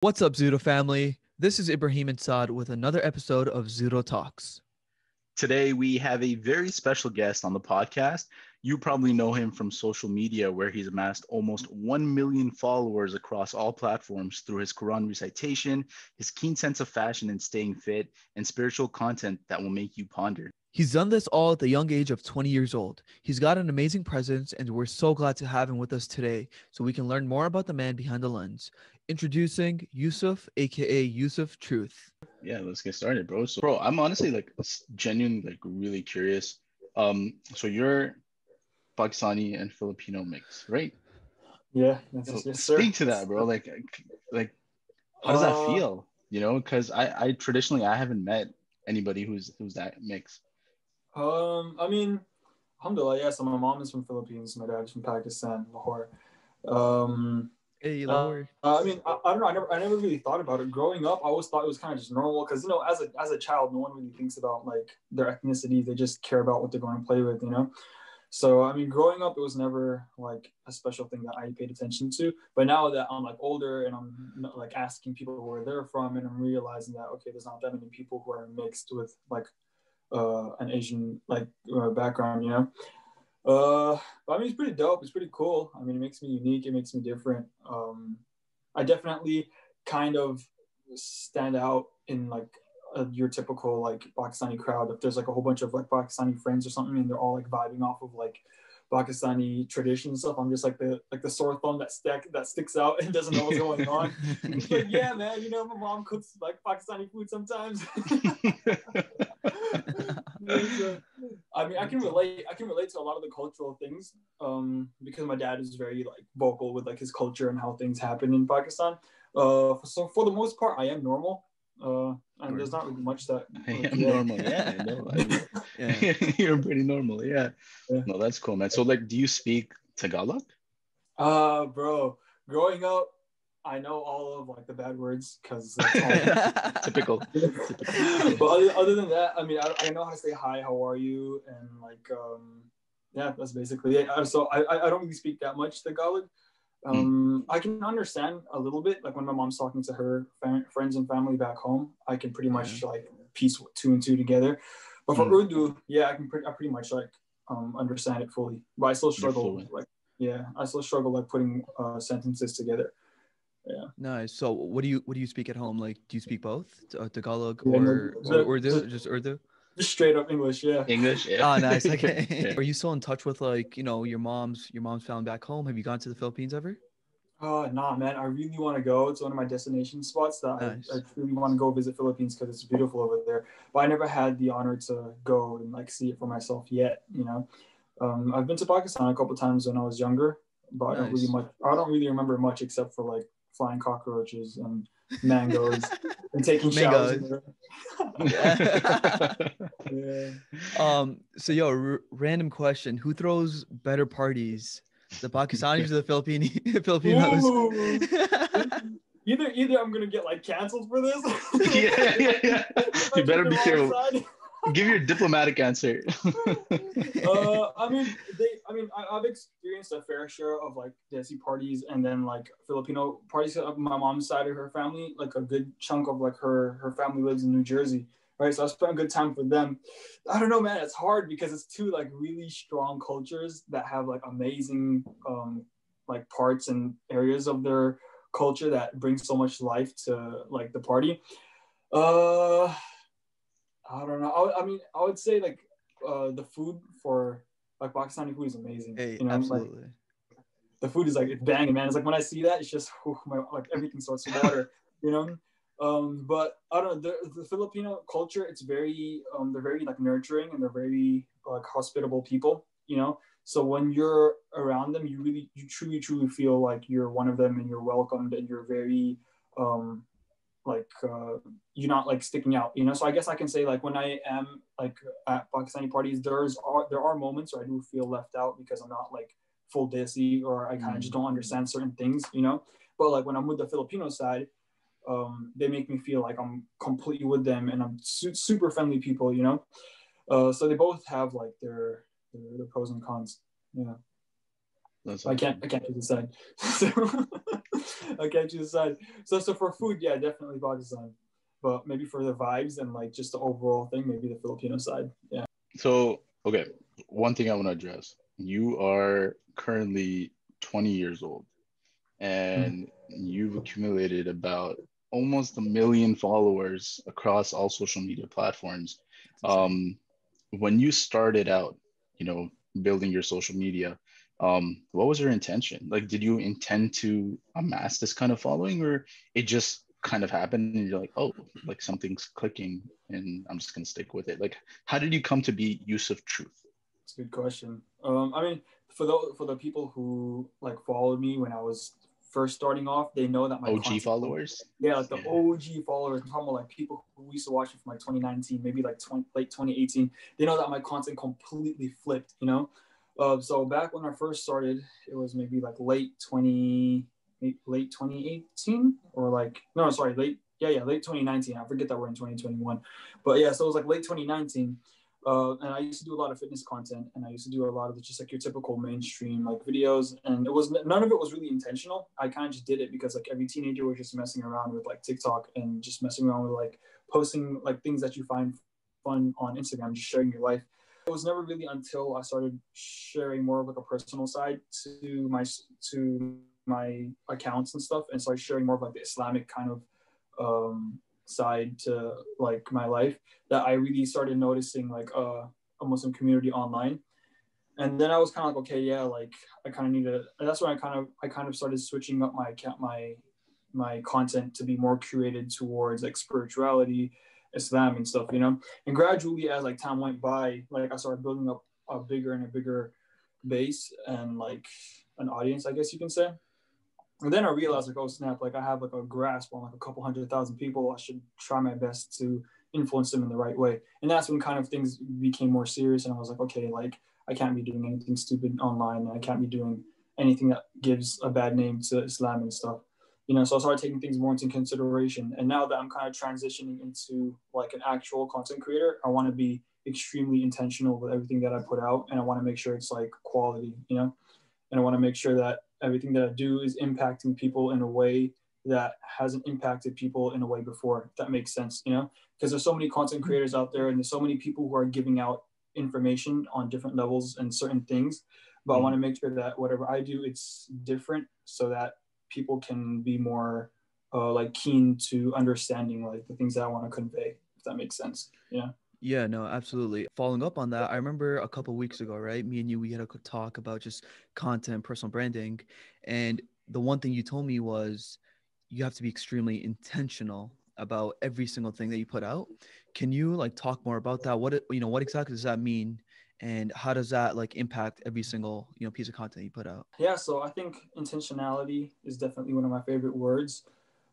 What's up, ZUDO family? This is Ibrahim and Saad with another episode of ZUDO Talks. Today, we have a very special guest on the podcast. You probably know him from social media, where he's amassed almost 1 million followers across all platforms through his Quran recitation, his keen sense of fashion and staying fit, and spiritual content that will make you ponder. He's done this all at the young age of 20 years old. He's got an amazing presence, and we're so glad to have him with us today so we can learn more about the man behind the lens. Introducing Yusuf, aka YusufTruth. Yeah, let's get started, bro. So, bro, I'm honestly genuinely really curious. So you're Pakistani and Filipino mix, right? Yeah, yes, sir. Speak to that, bro. Like, how does that feel? You know, because I traditionally I haven't met anybody who's that mix. I mean, alhamdulillah, yeah. So my mom is from Philippines, my dad is from Pakistan, Lahore. Hey, Lahore. I mean, I don't know. I never really thought about it. Growing up, I always thought it was kind of just normal because, you know, as a child, no one really thinks about like their ethnicity. They just care about what they're going to play with, you know. So I mean, growing up, it was never like a special thing that I paid attention to. But now that I'm like older and I'm like asking people where they're from, and I'm realizing that okay, there's not that many people who are mixed with like an Asian like background, you know. But I mean, it's pretty dope. It's pretty cool. I mean, it makes me unique. It makes me different. I definitely kind of stand out in like your typical like Pakistani crowd. If there's like a whole bunch of like Pakistani friends or something, and they're all like vibing off of like Pakistani tradition and stuff, I'm just like the sore thumb that sticks out and doesn't know what's going on. It's like, yeah, man, you know, my mom cooks like Pakistani food sometimes. I mean, I can relate to a lot of the cultural things because my dad is very like vocal with like his culture and how things happen in Pakistan. So for the most part, I am normal. And there's not really much that I am normal. Yeah, I know. Yeah. You're pretty normal. Yeah. No, that's cool, man. So like, do you speak Tagalog? Bro, growing up, I know all of like the bad words because typical. But other than that, I mean, I know how to say hi, how are you, and like yeah, that's basically it. So I don't really speak that much Tagalog. I can understand a little bit, like when my mom's talking to her friends and family back home, I can pretty much like piece 2 and 2 together. But for Urdu, yeah, I pretty much like understand it fully. But I still struggle like putting sentences together. Yeah. Nice. So what do you speak at home? Like, do you speak both Tagalog or Urdu? Just Urdu? Just straight up English, yeah. English, yeah. Oh, nice. Okay. Yeah. Are you still in touch with like, you know, your mom's family back home? Have you gone to the Philippines ever? Nah, man. I really want to go. It's one of my destination spots that I really want to go visit Philippines because it's beautiful over there. But I never had the honor to go and like see it for myself yet. You know, I've been to Pakistan a couple of times when I was younger, but I don't really remember much except for like flying cockroaches and mangoes and taking showers. Yeah. So random question: who throws better parties, the Pakistanis or the Filipinos? Either I'm gonna get like canceled for this. Yeah. You better be careful. Give your diplomatic answer. I've experienced a fair share of like Desi parties and then like Filipino parties of my mom's side of her family. Like a good chunk of like her family lives in New Jersey, right? So I spent a good time with them. I don't know, man. It's hard because it's two like really strong cultures that have like amazing like parts and areas of their culture that bring so much life to like the party. I don't know. I would say like the food for like Pakistani food is amazing. Hey, you know, absolutely. Like, the food is like it's banging, man. It's like when I see that, it's just like everything starts to water. You know. But I don't know. The Filipino culture, it's very they're very like nurturing and they're very like hospitable people. You know. So when you're around them, you truly feel like you're one of them and you're welcomed and you're very you're not like sticking out, you know. So I guess I can say like when I am like at Pakistani parties, there are moments where I do feel left out because I'm not like full Desi or I kind of just don't understand certain things, you know. But like when I'm with the Filipino side, they make me feel like I'm completely with them and I'm super friendly people, you know. So they both have like their pros and cons. Yeah. That's awesome. I can't decide. So, I can't choose a side. So for food, yeah, definitely Pakistan. But maybe for the vibes and like just the overall thing, maybe the Filipino side. Yeah. So, okay, one thing I want to address. You are currently 20 years old and you've accumulated about almost 1 million followers across all social media platforms. Um, when you started out, you know, building your social media, what was your intention? Like, did you intend to amass this kind of following, or it just kind of happened and you're like, oh, like something's clicking and I'm just gonna stick with it? Like, how did you come to be YusufTruth? It's a good question. I mean, for the people who like followed me when I was first starting off, they know that my OG content, followers? yeah, like the OG followers. I'm talking about like people who used to watch it from like 2019, maybe like late 2018. They know that my content completely flipped. You know, so back when I first started, it was maybe like late 2018 or like no, sorry, late 2019. I forget that we're in 2021, but yeah, so it was like late 2019. And I used to do a lot of fitness content, and I used to do a lot of just like your typical mainstream like videos, and it was none of it was really intentional. I kind of just did it because like every teenager was just messing around with like TikTok and just messing around with like posting like things that you find fun on Instagram, just sharing your life. It was never really until I started sharing more of like a personal side to my accounts and stuff, and started sharing more of like the Islamic kind of side to like my life, that I really started noticing like a Muslim community online. And then I was kind of like, okay, yeah, like I kind of need to. And that's when I kind of started switching up my account, my content to be more curated towards like spirituality, Islam and stuff, you know. And gradually, as like time went by, like I started building up a bigger and a bigger base and like an audience, I guess you can say. And then I realized like, oh snap, like I have like a grasp on like a couple 100,000 people. I should try my best to influence them in the right way. And that's when kind of things became more serious. And I was like, okay, like I can't be doing anything stupid online, and I can't be doing anything that gives a bad name to Islam and stuff. You know, so I started taking things more into consideration. And now that I'm kind of transitioning into like an actual content creator, I want to be extremely intentional with everything that I put out, and I want to make sure it's like quality, you know, and I want to make sure that everything that I do is impacting people in a way that hasn't impacted people in a way before, if that makes sense, you know, because there's so many content creators out there, and there's so many people who are giving out information on different levels and certain things, but I want to make sure that whatever I do, it's different, so that people can be more like keen to understanding like the things that I want to convey, if that makes sense. Yeah. Yeah, no, absolutely. Following up on that, I remember a couple weeks ago, right? Me and you, we had a talk about just content, personal branding. And the one thing you told me was you have to be extremely intentional about every single thing that you put out. Can you like talk more about that? What exactly does that mean? And how does that like impact every single, piece of content you put out? Yeah, so I think intentionality is definitely one of my favorite words,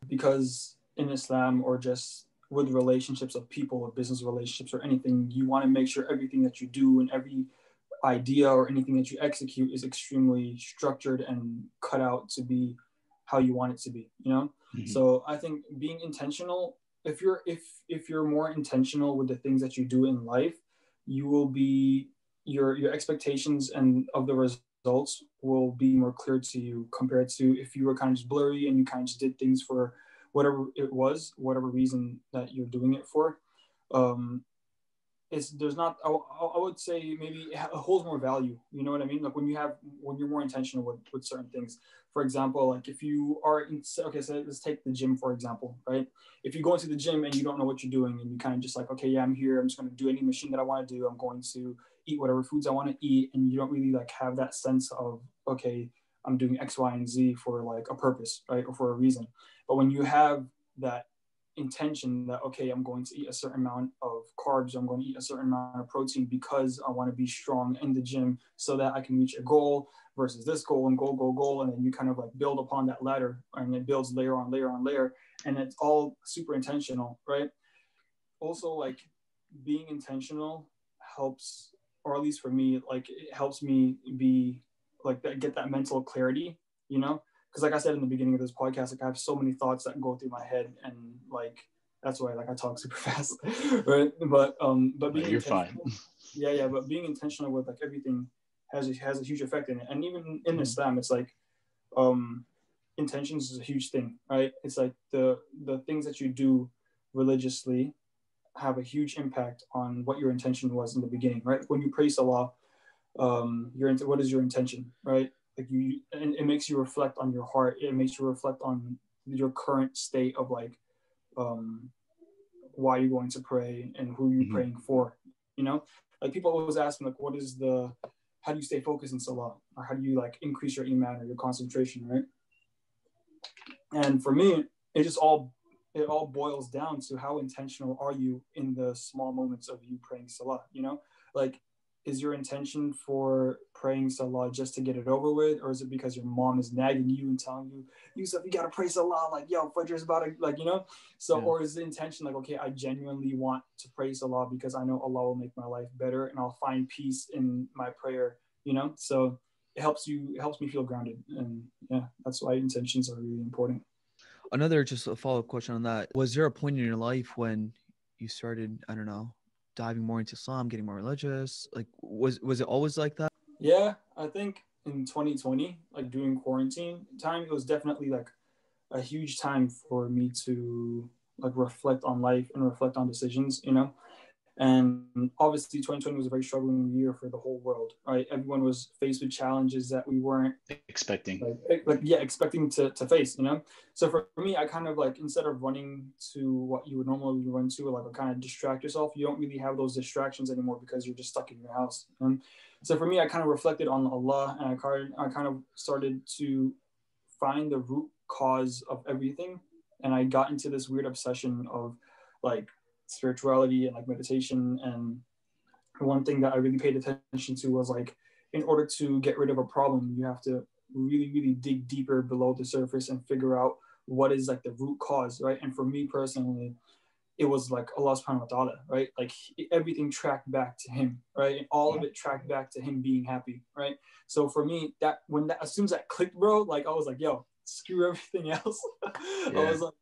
because in Islam, or just with relationships of people or business relationships or anything, you want to make sure everything that you do and every idea or anything that you execute is extremely structured and cut out to be how you want it to be, you know? So I think being intentional, if you're more intentional with the things that you do in life, you will be your expectations and of the results will be more clear to you, compared to if you were kind of just blurry and you kind of just did things for whatever it was, whatever reason that you're doing it for. It's there's not I would say maybe it holds more value, you know what I mean, like when you're more intentional with certain things. For example, like if you are okay, so let's take the gym for example, right? If you go into the gym and you don't know what you're doing, and you kind of just like, okay, yeah, I'm here, I'm just going to do any machine that I want to do, I'm going to eat whatever foods I want to eat, and you don't really like have that sense of, okay, I'm doing X, Y, and Z for like a purpose, right, or for a reason. But when you have that intention that, okay, I'm going to eat a certain amount of carbs, I'm going to eat a certain amount of protein because I want to be strong in the gym so that I can reach a goal versus this goal, and goal, and then you kind of like build upon that ladder, and it builds layer on layer on layer, and it's all super intentional, right? Also, like being intentional helps, or at least for me, like it helps me be like that, get that mental clarity, you know, because like I said in the beginning of this podcast, like I have so many thoughts that go through my head, and like that's why like I talk super fast, right? But being You're fine. yeah, but being intentional with like everything has a huge effect in it. And even in Islam, it's like intentions is a huge thing, right? It's like the things that you do religiously have a huge impact on what your intention was in the beginning, right? When you pray Salah, what is your intention, right? Like and it makes you reflect on your heart. It makes you reflect on your current state of like why you're going to pray and who you're praying for. You know, like people always ask me like, how do you stay focused in Salah, or how do you like increase your iman or your concentration, right? And for me, it all boils down to how intentional are you in the small moments of you praying Salah. You know, like, is your intention for praying Salah just to get it over with, or is it because your mom is nagging you and telling you, Yusuf, you gotta pray Salah, like, yo, Fajr's about to, like, you know? So, or is the intention like, okay, I genuinely want to pray Salah because I know Allah will make my life better and I'll find peace in my prayer, you know? So it helps me feel grounded. And yeah, that's why intentions are really important. Another, just a follow-up question on that. Was there a point in your life when you started, I don't know, diving more into Islam, getting more religious? Like, was it always like that? Yeah, I think in 2020, like during quarantine time, it was definitely like a huge time for me to like reflect on life and reflect on decisions, you know? And obviously 2020 was a very struggling year for the whole world, right? Everyone was faced with challenges that we weren't expecting expecting to face, you know? So for me, I kind of like, instead of running to what you would normally run to, like kind of distract yourself, you don't really have those distractions anymore because you're just stuck in your house. So for me, I kind of reflected on Allah, and I kind of started to find the root cause of everything. And I got into this weird obsession of like spirituality and like meditation. And one thing that I really paid attention to was like, in order to get rid of a problem, you have to really, really dig deeper below the surface and figure out what is like the root cause, right? And for me personally, it was like Allah subhanahu wa ta'ala, right? Like everything tracked back to him, right? And all of it tracked back to him being happy, right? So for me, as soon as that clicked, bro, like I was like, yo, screw everything else. I was like,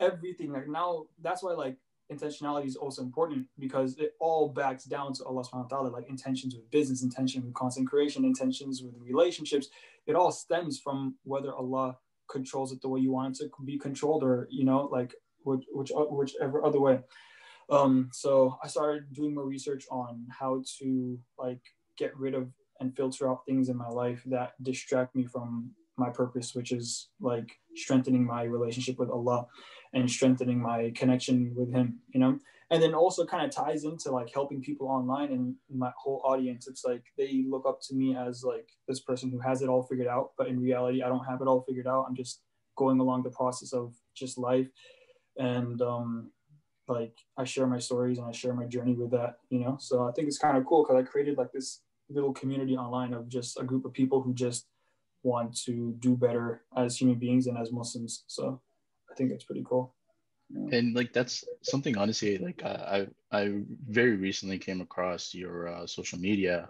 everything, like now that's why like intentionality is also important, because it all backs down to Allah subhanahu wa ta'ala, like intentions with business, intention with content creation, intentions with relationships. It all stems from whether Allah controls it the way you want it to be controlled, or, you know, like whichever other way. So I started doing more research on how to like get rid of and filter out things in my life that distract me from my purpose, which is like strengthening my relationship with Allah and strengthening my connection with him, you know? And then also kind of ties into like helping people online and my whole audience. It's like they look up to me as like this person who has it all figured out, but in reality, I don't have it all figured out. I'm just going along the process of just life. And like I share my stories and I share my journey with that, you know? So I think it's kind of cool because I created like this little community online of just a group of people who just want to do better as human beings and as Muslims. So I think it's pretty cool. Yeah. And like that's something, honestly, like I very recently came across your social media,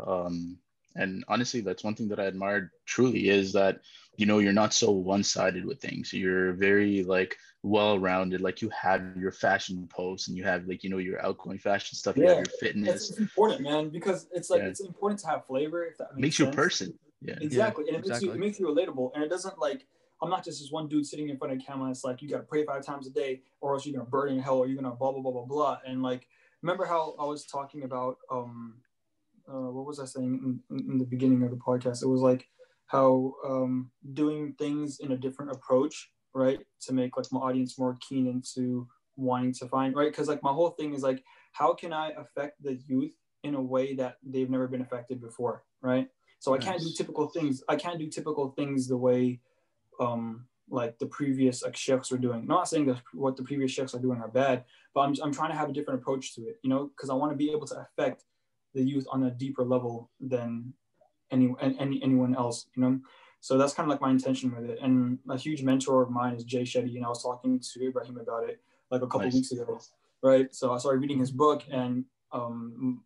and honestly that's one thing that I admired truly, is that, you know, you're not so one-sided with things. You're very like well-rounded. Like you have your fashion posts and you have like, you know, your outgoing fashion stuff, you have your fitness. It's important, man, because it's like it's important to have flavor, if that makes you sense. A person. Exactly. And it makes you relatable, and it doesn't like, I'm not just this one dude sitting in front of the camera. It's like, you got to pray 5 times a day or else you're going to burn in hell, or you're going to blah, blah, blah, blah, blah. And like, remember how I was talking about, what was I saying in the beginning of the podcast? It was like how doing things in a different approach, right? To make like my audience more keen into wanting to find, right? Because like my whole thing is like, how can I affect the youth in a way that they've never been affected before, right? So I can't do typical things. I can't do typical things the way like the previous like sheikhs were doing. Not saying that what the previous sheikhs are doing are bad, but I'm trying to have a different approach to it, you know, because I want to be able to affect the youth on a deeper level than anyone else, you know. So that's kind of like my intention with it. And a huge mentor of mine is Jay Shetty, and I was talking to Ibrahim about it like a couple weeks ago, right? So I started reading his book, and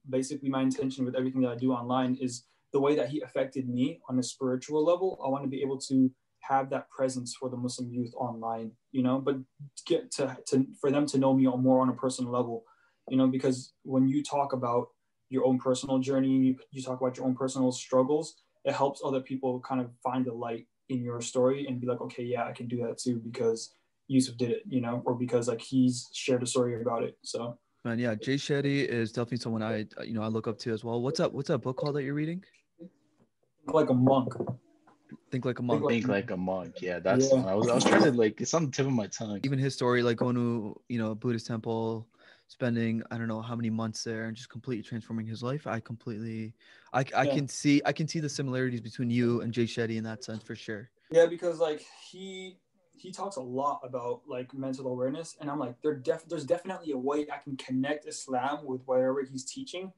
basically my intention with everything that I do online is the way that he affected me on a spiritual level. I want to be able to have that presence for the Muslim youth online, you know, but get to for them to know me more on a personal level, you know, because when you talk about your own personal journey, you talk about your own personal struggles, it helps other people kind of find the light in your story and be like, okay, yeah, I can do that too because Yusuf did it, you know, or because like he's shared a story about it. So Man, yeah, Jay Shetty is definitely someone I look up to as well. What's that book called that you're reading? like a monk. Think Like a Think Monk. like Think like a monk. Yeah, that's the yeah, one. I was trying to like, it's on the tip of my tongue. Even his story, like going to, a Buddhist temple, spending I don't know how many months there and just completely transforming his life. I yeah. can see the similarities between you and Jay Shetty in that sense for sure. Yeah, because like he talks a lot about like mental awareness, and I'm like, there's definitely a way I can connect Islam with whatever he's teaching,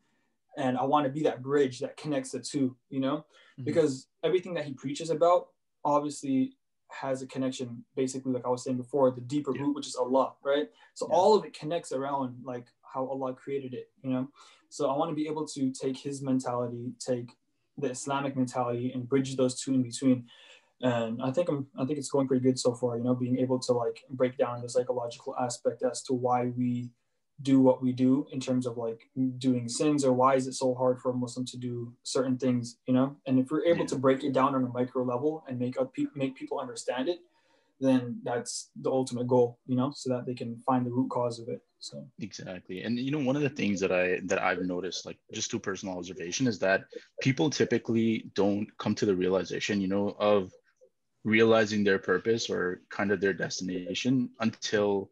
and I want to be that bridge that connects the two, you know, Mhm. because everything that he preaches about obviously has a connection, basically, like I was saying before, the deeper Yeah. root, which is Allah, right? So Yeah. all of it connects around like how Allah created it, you know. So I want to be able to take his mentality, take the Islamic mentality, and bridge those two in between. And I think it's going pretty good so far, you know, being able to like break down the psychological aspect as to why we do what we do in terms of like doing sins, or why is it so hard for a Muslim to do certain things, you know. And if we're able Yeah. to break it down on a micro level and make people understand it, then that's the ultimate goal, you know, so that they can find the root cause of it. So Exactly. And one of the things that I've noticed, like just through personal observation, is that people typically don't come to the realization, of realizing their purpose or kind of their destination until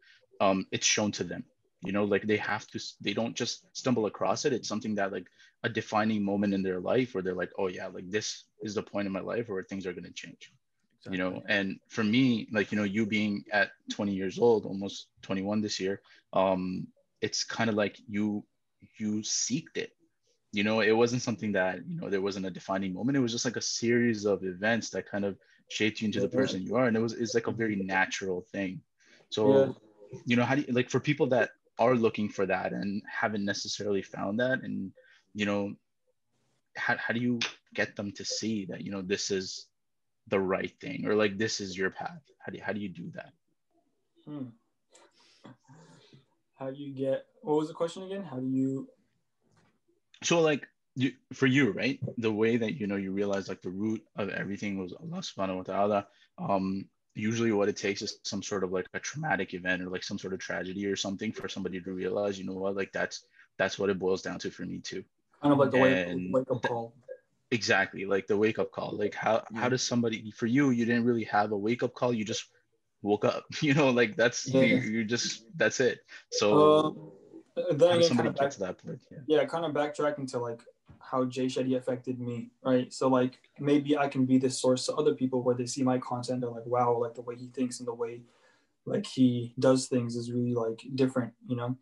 it's shown to them. Like they don't just stumble across it. It's something that like a defining moment in their life where they're like, oh yeah, like this is the point in my life where things are going to change. Exactly. And for me, like, you being at 20 years old, almost 21 this year, it's kind of like you seeked it. It wasn't something that, there wasn't a defining moment. It was just like a series of events that kind of shaped you into the yeah, person you are. And it's like a very natural thing. yeah. So, how do you, like, for people that are looking for that and haven't necessarily found that, and, how do you get them to see that, this is the right thing, or like this is your path? How do you do that? Hmm. How do you get, what was the question again? How do you So like for you, right, the way that you realize like the root of everything was Allah subhanahu wa ta'ala. Usually what it takes is some sort of like a traumatic event or like some sort of tragedy or something for somebody to realize, what, like that's what it boils down to for me too. kind of like the And wake up call? exactly, like the wake up call. Like how Yeah. does somebody, for you didn't really have a wake up call, you just woke up, like that's Yeah. you just that's it. Uh, So then how does again, kind somebody of get back, to that point? Yeah. yeah, kind of backtracking to like how Jay Shetty affected me, right? So like maybe I can be this source to other people where they see my content, they're like, wow, like the way he thinks and the way like he does things is really like different, you know.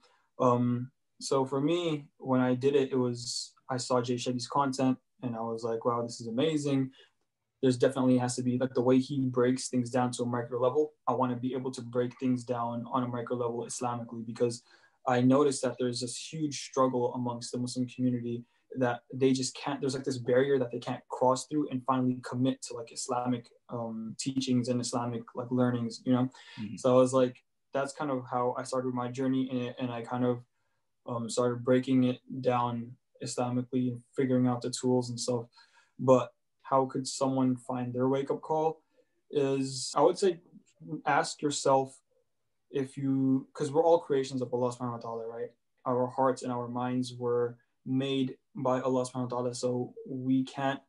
So for me, when I did it, it was I saw Jay Shetty's content and I was like, wow, this is amazing. There's definitely has to be like the way he breaks things down to a micro level. I want to be able to break things down on a micro level Islamically, because I noticed that there's this huge struggle amongst the Muslim community that they just can't, there's like this barrier that they can't cross through and finally commit to like Islamic teachings and Islamic like learnings, you know. Mhm. So I was like, that's kind of how I started my journey in it, and I kind of started breaking it down Islamically and figuring out the tools and stuff. But how could someone find their wake up call? Is I would say ask yourself if you, because we're all creations of Allah subhanahu wa ta'ala, right? Our hearts and our minds were made by Allah subhanahu wa ta'ala, so we can't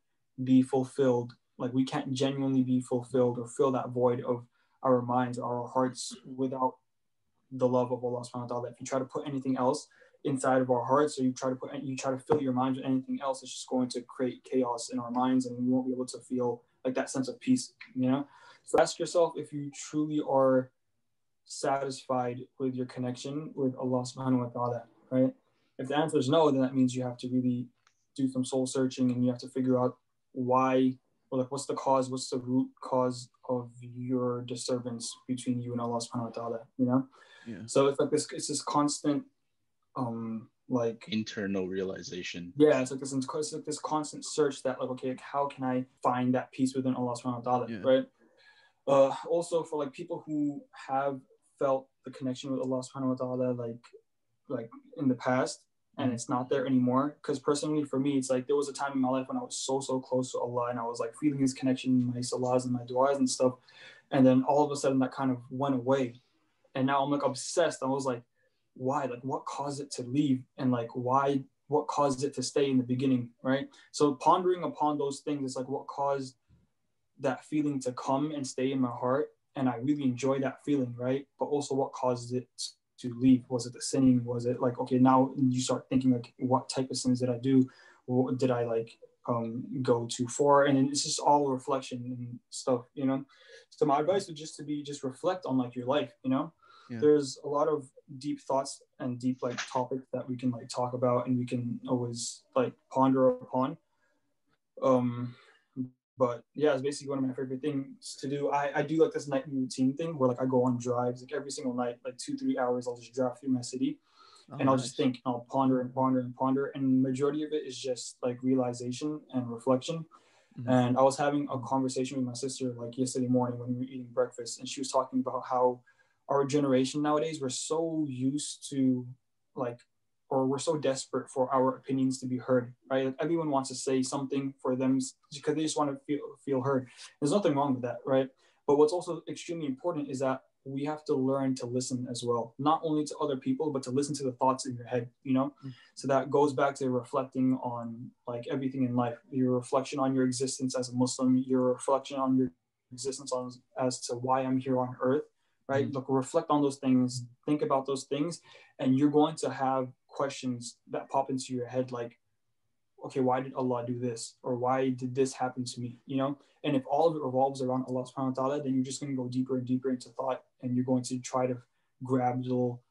be fulfilled, like we can't genuinely be fulfilled or fill that void of our minds or our hearts without the love of Allah subhanahu wa ta'ala. If you try to put anything else inside of our hearts, or you try to fill your mind with anything else, it's just going to create chaos in our minds, and we won't be able to feel like that sense of peace, you know. So ask yourself if you truly are satisfied with your connection with Allah subhanahu wa ta'ala, right? If the answer is no, then that means you have to really do some soul searching, and you have to figure out why, or like what's the cause, what's the root cause of your disturbance between you and Allah subhanahu wa ta'ala, you know? Yeah. So it's this constant like Internal realization. yeah, it's like this constant search that like, okay, like, how can I find that peace within Allah subhanahu wa ta'ala, Yeah. right? Also for like people who have felt the connection with Allah subhanahu wa ta'ala like in the past, and it's not there anymore. Because personally for me, it's like there was a time in my life when I was so close to Allah, and I was like feeling his connection, my salahs and my du'as and stuff, and then all of a sudden that kind of went away, and now I'm like obsessed. I was like, why? Like what caused it to leave, and like why? What caused it to stay in the beginning, right? So pondering upon those things is like what caused that feeling to come and stay in my heart, and I really enjoy that feeling, right? But also what caused it to leave? Was it the sinning? Was it like, okay, now you start thinking like, what type of sins did I do? What did I like go too far? And it's just all reflection and stuff, you know? So my advice would just to be, just reflect on like your life, you know? Yeah. There's a lot of deep thoughts and deep like topics that we can like talk about, and we can always like ponder upon. But yeah, it's basically one of my favorite things to do. I do like this nightly routine thing where like I go on drives like every single night, like 2-3 hours. I'll just drive through my city, and I'll just think, I'll ponder and ponder and ponder. And the majority of it is just like realization and reflection. Mm-hmm. And I was having a conversation with my sister like yesterday morning when we were eating breakfast, and she was talking about how our generation nowadays, we're so used to like, or we're so desperate for our opinions to be heard, right? Like everyone wants to say something for them because they just want to feel heard. There's nothing wrong with that, right? But what's also extremely important is that we have to learn to listen as well, not only to other people, but to listen to the thoughts in your head, you know? Mm-hmm. So that goes back to reflecting on like everything in life, your reflection on your existence as a Muslim, your reflection on your existence as to why I'm here on earth, right? Mm-hmm. Look, reflect on those things, think about those things, and you're going to have questions that pop into your head like, okay, why did Allah do this? Or why did this happen to me? You know? And if all of it revolves around Allah subhanahu wa ta'ala, then you're just going to go deeper and deeper into thought, and you're going to try to grab little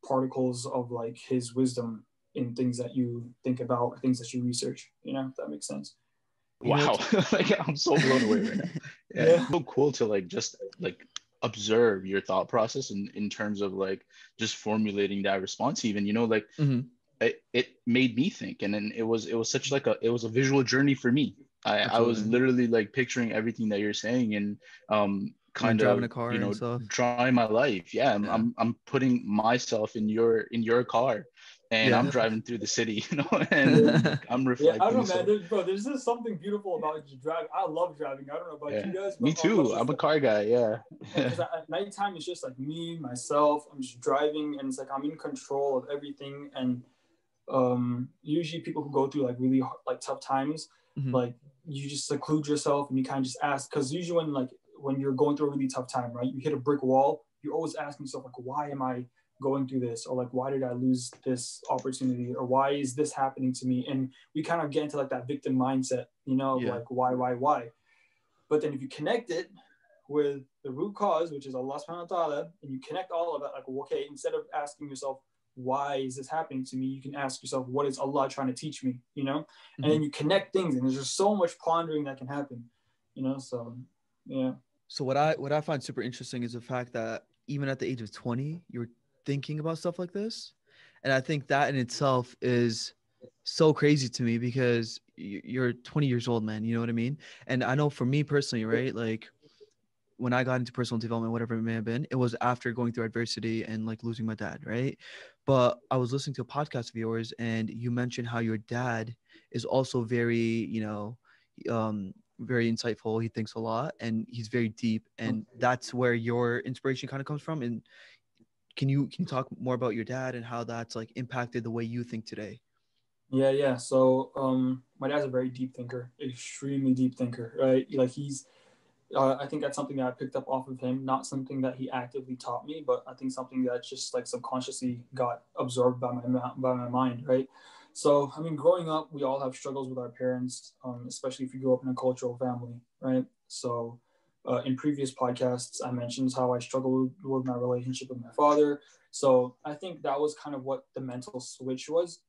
particles of like his wisdom in things that you think about, things that you research, you know, if that makes sense. Wow. Like I'm so blown away right now. Yeah. It's so cool to like just like observe your thought process in terms of like just formulating that response even, you know, like mm-hmm. it made me think, and then it was such like it was a visual journey for me. I was literally like picturing everything that you're saying, and kind of driving a car, you know, and stuff. Drawing my life. I'm putting myself in your car, and I'm driving through the city, you know, and I'm reflecting. I don't know, man. There's just something beautiful about driving. I love driving. I don't know about you guys. But me too. I'm a car guy. Yeah. Because at nighttime, it's just like me, myself. I'm just driving, and it's like I'm in control of everything. And usually people who go through like really like tough times, mm-hmm. like you just seclude yourself and you kind of just ask. Because usually when you're going through a really tough time, right, you hit a brick wall, you're always asking yourself like, why am I going through this? Or like, why did I lose this opportunity? Or why is this happening to me? And we kind of get into like that victim mindset, you know, like why? But then if you connect it with the root cause, which is Allah subhanahu wa ta'ala, and you connect all of that, like, okay, instead of asking yourself, why is this happening to me? You can ask yourself, what is Allah trying to teach me? You know? Mm-hmm. And then you connect things, and there's just so much pondering that can happen, you know? So, yeah. So what I find super interesting is the fact that even at the age of 20, you're thinking about stuff like this. And I think that in itself is so crazy to me, because you're 20 years old, man. You know what I mean? And I know for me personally, right? Like when I got into personal development, whatever it may have been, it was after going through adversity and like losing my dad, right? But I was listening to a podcast of yours, and you mentioned how your dad is also very, you know, very insightful. He thinks a lot, and he's very deep, and that's where your inspiration kind of comes from. And can you talk more about your dad and how that's like impacted the way you think today? Yeah. So my dad's a very deep thinker, extremely deep thinker, right? Like he's I think that's something that I picked up off of him, not something that he actively taught me, but I think something that just like subconsciously got absorbed by my mind, right? So, I mean, growing up, we all have struggles with our parents, especially if you grew up in a cultural family, right? So, in previous podcasts, I mentioned how I struggled with my relationship with my father. So, I think that was kind of what the mental switch was.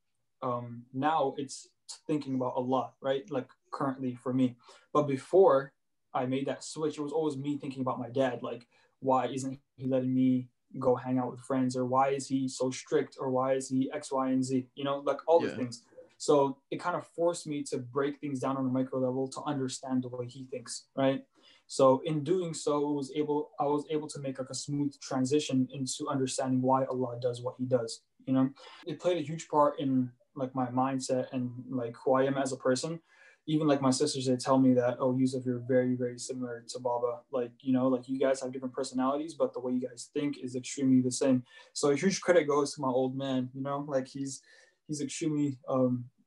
Now it's thinking about Allah, right? Like currently for me. But before I made that switch, it was always me thinking about my dad. Like, why isn't he letting me go hang out with friends? Or why is he so strict? Or why is he X, Y, and Z? You know, like all the things. So it kind of forced me to break things down on a micro level to understand the way he thinks, right? So in doing so, I was able to make like a smooth transition into understanding why Allah does what he does. You know, it played a huge part in like my mindset and like who I am as a person. Even like my sisters, they tell me that, oh, Yusuf, you're very, very similar to Baba. Like, you know, like you guys have different personalities, but the way you guys think is extremely the same. So a huge credit goes to my old man, you know, like he's extremely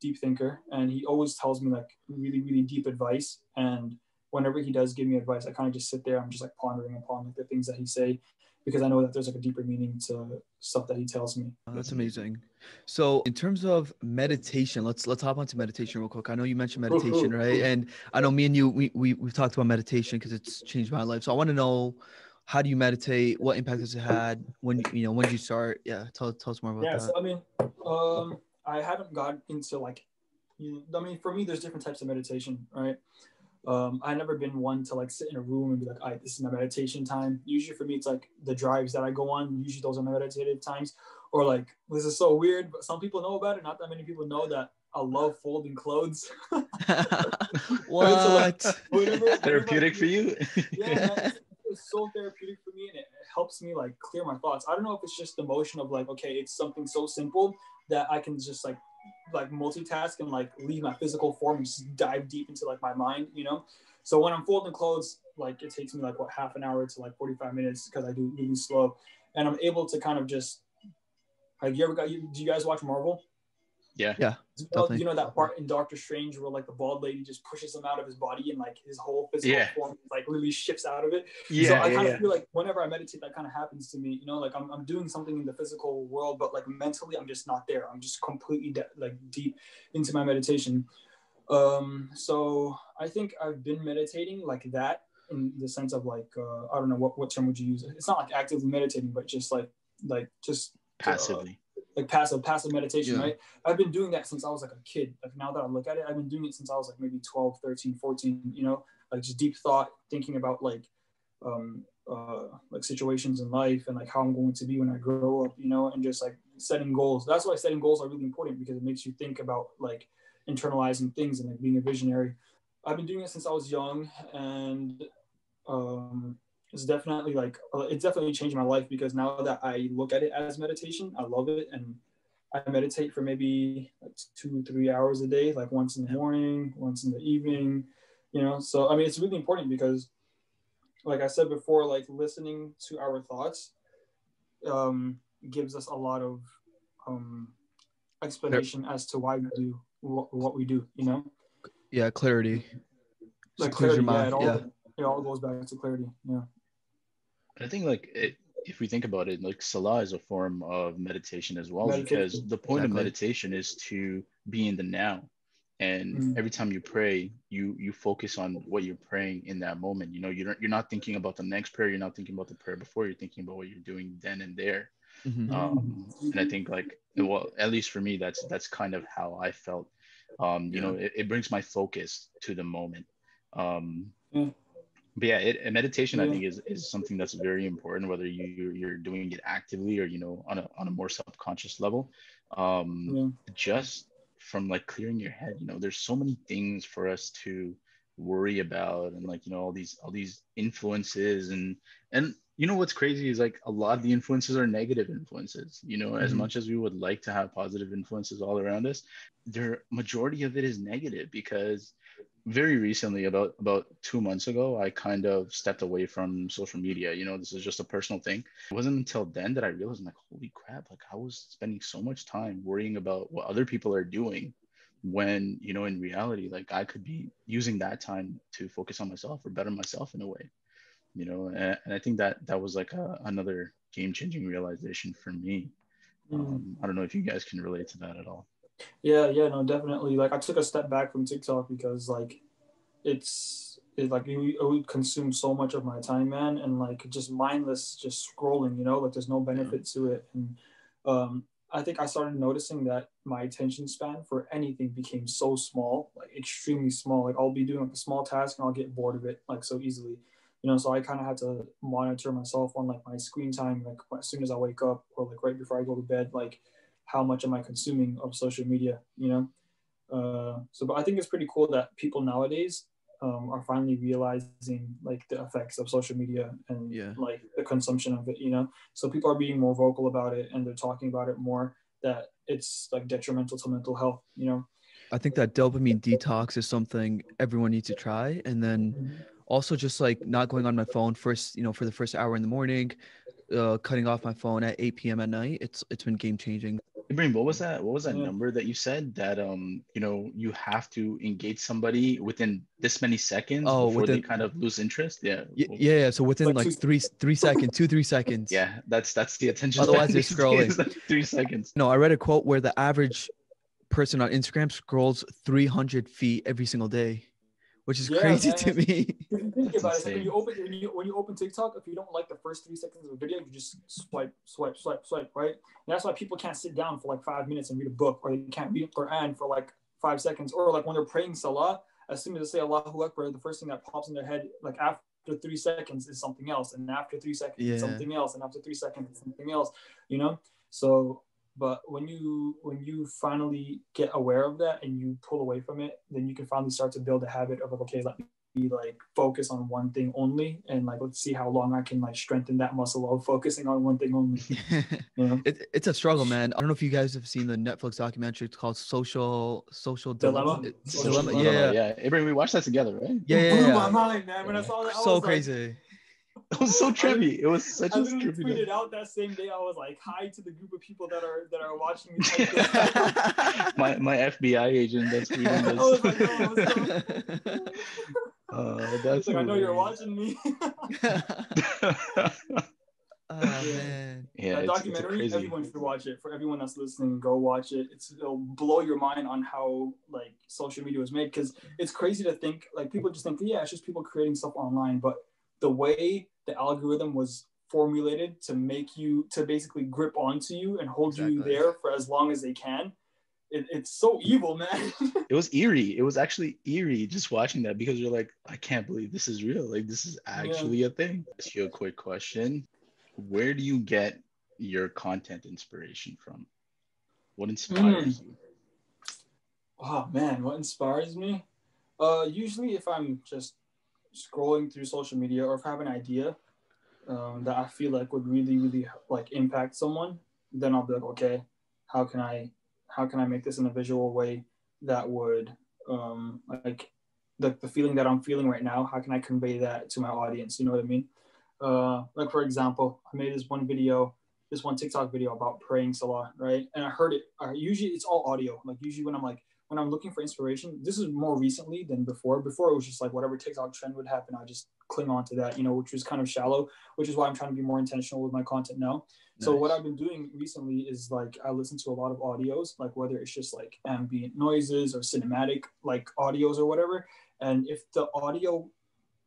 deep thinker, and he always tells me like really, really deep advice. And whenever he does give me advice, I kind of just sit there. I'm just like pondering upon like the things that he say, because I know that there's like a deeper meaning to stuff that he tells me. That's amazing. So in terms of meditation, let's hop onto meditation real quick. I know you mentioned meditation, right? And I know me and you, we've talked about meditation because it's changed my life. So I want to know, how do you meditate? What impact has it had? When when did you start? Yeah, tell us more about Yeah, that. so I mean, I haven't got into like, I mean, for me, there's different types of meditation, right? I've never been one to like sit in a room and be like, all right, this is my meditation time. Usually for me, it's like the drives that I go on. Usually those are my meditative times. Or like, this is so weird, but some people know about it. Not that many people know that I love folding clothes. What? So like, whenever Therapeutic for you? Yeah, man, it's so therapeutic for me, and it helps me like clear my thoughts. I don't know if it's just the motion of like, okay, it's something so simple that I can just like multitask and like leave my physical form and just dive deep into like my mind, you know. So when I'm folding clothes, like it takes me like what, half an hour to like 45 minutes because I do really slow, and I'm able to kind of just like, do you guys watch Marvel? Yeah. Definitely. You know that part in Doctor Strange where like the bald lady just pushes him out of his body and like his whole physical form like really shifts out of it. So I kind of feel like whenever I meditate, that kind of happens to me. You know, like I'm doing something in the physical world, but like mentally, I'm just not there. I'm just completely like deep into my meditation. So I think I've been meditating like that in the sense of like I don't know what term would you use. It's not like actively meditating, but just like just passively. Like passive meditation, right? I've been doing that since I was like a kid. Like now that I look at it, I've been doing it since I was like maybe 12, 13, 14, you know, like just deep thought, thinking about like situations in life and like how I'm going to be when I grow up, you know, and just like setting goals. That's why setting goals are really important, because it makes you think about like internalizing things and like being a visionary. I've been doing it since I was young, and it's definitely changed my life, because now that I look at it as meditation, I love it. And I meditate for maybe like 2-3 hours a day, like once in the morning, once in the evening, you know. So I mean, it's really important because like I said before, like listening to our thoughts gives us a lot of explanation as to why we do what we do, you know. Yeah, clarity. Like clears your clarity, mind. It all goes back to clarity. Yeah. I think like if we think about it, like Salah is a form of meditation as well, because the point of meditation is to be in the now. And every time you pray, you focus on what you're praying in that moment. You know, you're not thinking about the next prayer. You're not thinking about the prayer before. You're thinking about what you're doing then and there. And I think like, well, at least for me, that's kind of how I felt. You know, it brings my focus to the moment. But yeah, meditation I think is something that's very important, whether you're doing it actively or, you know, on a more subconscious level. Just from like clearing your head, you know, there's so many things for us to worry about, and like, you know, all these influences, and you know what's crazy is like a lot of the influences are negative influences. You know, as much as we would like to have positive influences all around us, the majority of it is negative, because very recently, about 2 months ago, I kind of stepped away from social media. You know, this is just a personal thing. It wasn't until then that I realized, I'm like, holy crap, like I was spending so much time worrying about what other people are doing, when, you know, in reality, like I could be using that time to focus on myself or better myself in a way, you know. And I think that was like another game-changing realization for me. I don't know if you guys can relate to that at all. Yeah, no, definitely. Like I took a step back from TikTok because like it's like it would consume so much of my time, man, and like just mindless, just scrolling, you know, like there's no benefit to it. And I think I started noticing that my attention span for anything became so small, like extremely small. Like I'll be doing like a small task and I'll get bored of it like so easily, you know. So I kind of had to monitor myself on like my screen time, like as soon as I wake up or like right before I go to bed, like how much am I consuming of social media, you know? But I think it's pretty cool that people nowadays are finally realizing like the effects of social media and like the consumption of it, you know? So people are being more vocal about it, and they're talking about it more. that it's like detrimental to mental health, you know. I think that dopamine detox is something everyone needs to try. And then also just like not going on my phone first, for the first hour in the morning, cutting off my phone at 8 p.m. at night. It's been game changing. Ibrahim, what was that? What was that Yeah. number that you said that you have to engage somebody within this many seconds Oh, before they within kind of lose interest? Yeah. yeah. So within Like like 3 seconds, 2-3 seconds. Yeah, that's the attention Otherwise, span they're these days, scrolling. like 3 seconds. No, I read a quote where the average person on Instagram scrolls 300 feet every single day, which is crazy man. to me. If you think That's about it, like insane. when you open TikTok, if you don't like the first 3 seconds of a video, you just swipe, right? And that's why people can't sit down for like 5 minutes and read a book, or they can't read Quran for like 5 seconds, or like when they're praying Salah, as soon as they say Allahu Akbar, the first thing that pops in their head, like after 3 seconds, is something else, and after 3 seconds, Yeah. something else, and after 3 seconds, something else, you know. So, but when you finally get aware of that and you pull away from it, then you can finally start to build a habit of like, okay, let me like focus on one thing only, and like let's see how long I can like strengthen that muscle of focusing on one thing only. You know? It's a struggle, man. I don't know if you guys have seen the Netflix documentary. It's called Social Dilemma. Dilemma. Dilemma. Yeah. Ibrahim, we watched that together, right? It Yeah. blew my mind, man. When I saw that, I So was crazy. Like, It was so trippy. It was such I a literally trippy. tweeted out that same day. I was like, "Hi to the group of people that are watching me." Type this. my FBI agent that's reading this. I was like, "Yo, what's up?" That's like, I know you're watching me. Oh man. Yeah, That it's documentary, crazy. everyone should watch it. For everyone that's listening, go watch it. It'll blow your mind on how like social media was made, because it's crazy to think like people just think, yeah, it's just people creating stuff online, but the way the algorithm was formulated to make you to basically grip onto you and hold you there for as long as they can, it's so evil, man. It was eerie. It was actually eerie just watching that, because you're like, I can't believe this is real. Like, this is actually a thing. Ask you a quick question. Where do you get your content inspiration from? What inspires you? Oh man, what inspires me? Usually if I'm just scrolling through social media, or if I have an idea that I feel like would really, really like impact someone, then I'll be like, okay, how can I make this in a visual way that would like the feeling that I'm feeling right now, how can I convey that to my audience? You know what I mean? Like for example, I made this one TikTok video about praying Salah, right? And I heard it. Usually it's all audio. Like usually when I'm looking for inspiration, this is more recently than before. Before it was just like whatever TikTok trend would happen, I just cling on to that, which was kind of shallow, which is why I'm trying to be more intentional with my content now. Nice. So what I've been doing recently is like I listen to a lot of audios, like whether it's just like ambient noises or cinematic like audios or whatever. And if the audio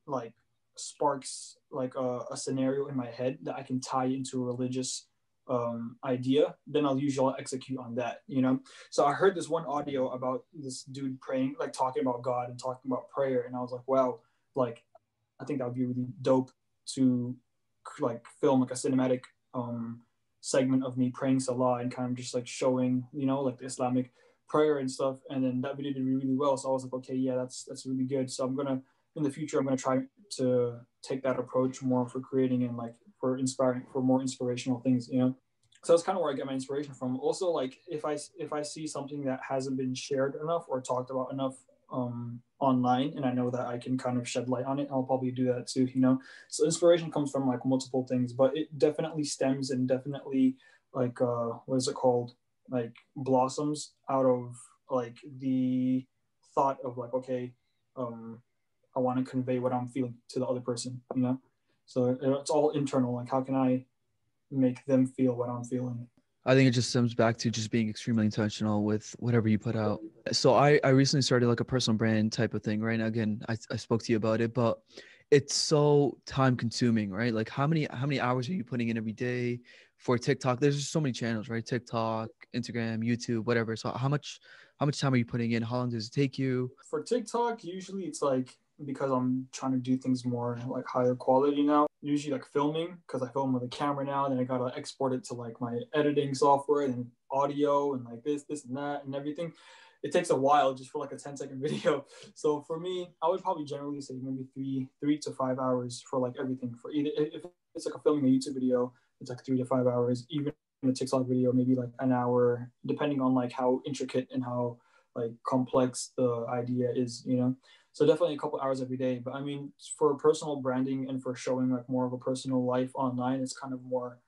like sparks like a scenario in my head that I can tie into a religious idea, then I'll usually execute on that, So I heard this one audio about this dude praying, like talking about God and talking about prayer, and I was like, wow, like I think that would be really dope to like film like a cinematic segment of me praying Salah and kind of just like showing, like the Islamic prayer and stuff. And then that video did really well, so I was like, okay, yeah, that's really good. So in the future, I'm gonna try to take that approach more for creating and like for more inspirational things, So that's kind of where I get my inspiration from. Also, like if I see something that hasn't been shared enough or talked about enough online, and I know that I can kind of shed light on it, I'll probably do that too, So inspiration comes from like multiple things, but it definitely stems and definitely like what is it called? Like blossoms out of like the thought of like, okay, I want to convey what I'm feeling to the other person, So it's all internal. Like, how can I make them feel what I'm feeling? I think it just stems back to just being extremely intentional with whatever you put out. So I recently started like a personal brand type of thing, right? Now, again, I spoke to you about it, but it's so time consuming, right? Like how many hours are you putting in every day for TikTok? There's just so many channels, right? TikTok, Instagram, YouTube, whatever. So how much time are you putting in? How long does it take you? For TikTok, usually it's like, because I'm trying to do things more like higher quality now, usually like filming, because I film with a camera now, then I gotta export it to like my editing software and audio and like this and that and everything. It takes a while just for like a 10-second video. So for me, I would probably generally say maybe 3 to 5 hours for like everything. For either if it's like a filming a YouTube video, it's like 3 to 5 hours. Even a TikTok video, maybe like an hour, depending on like how intricate and how like complex the idea is, you know. So definitely a couple hours every day. But I mean, for personal branding and for showing like more of a personal life online, it's kind of more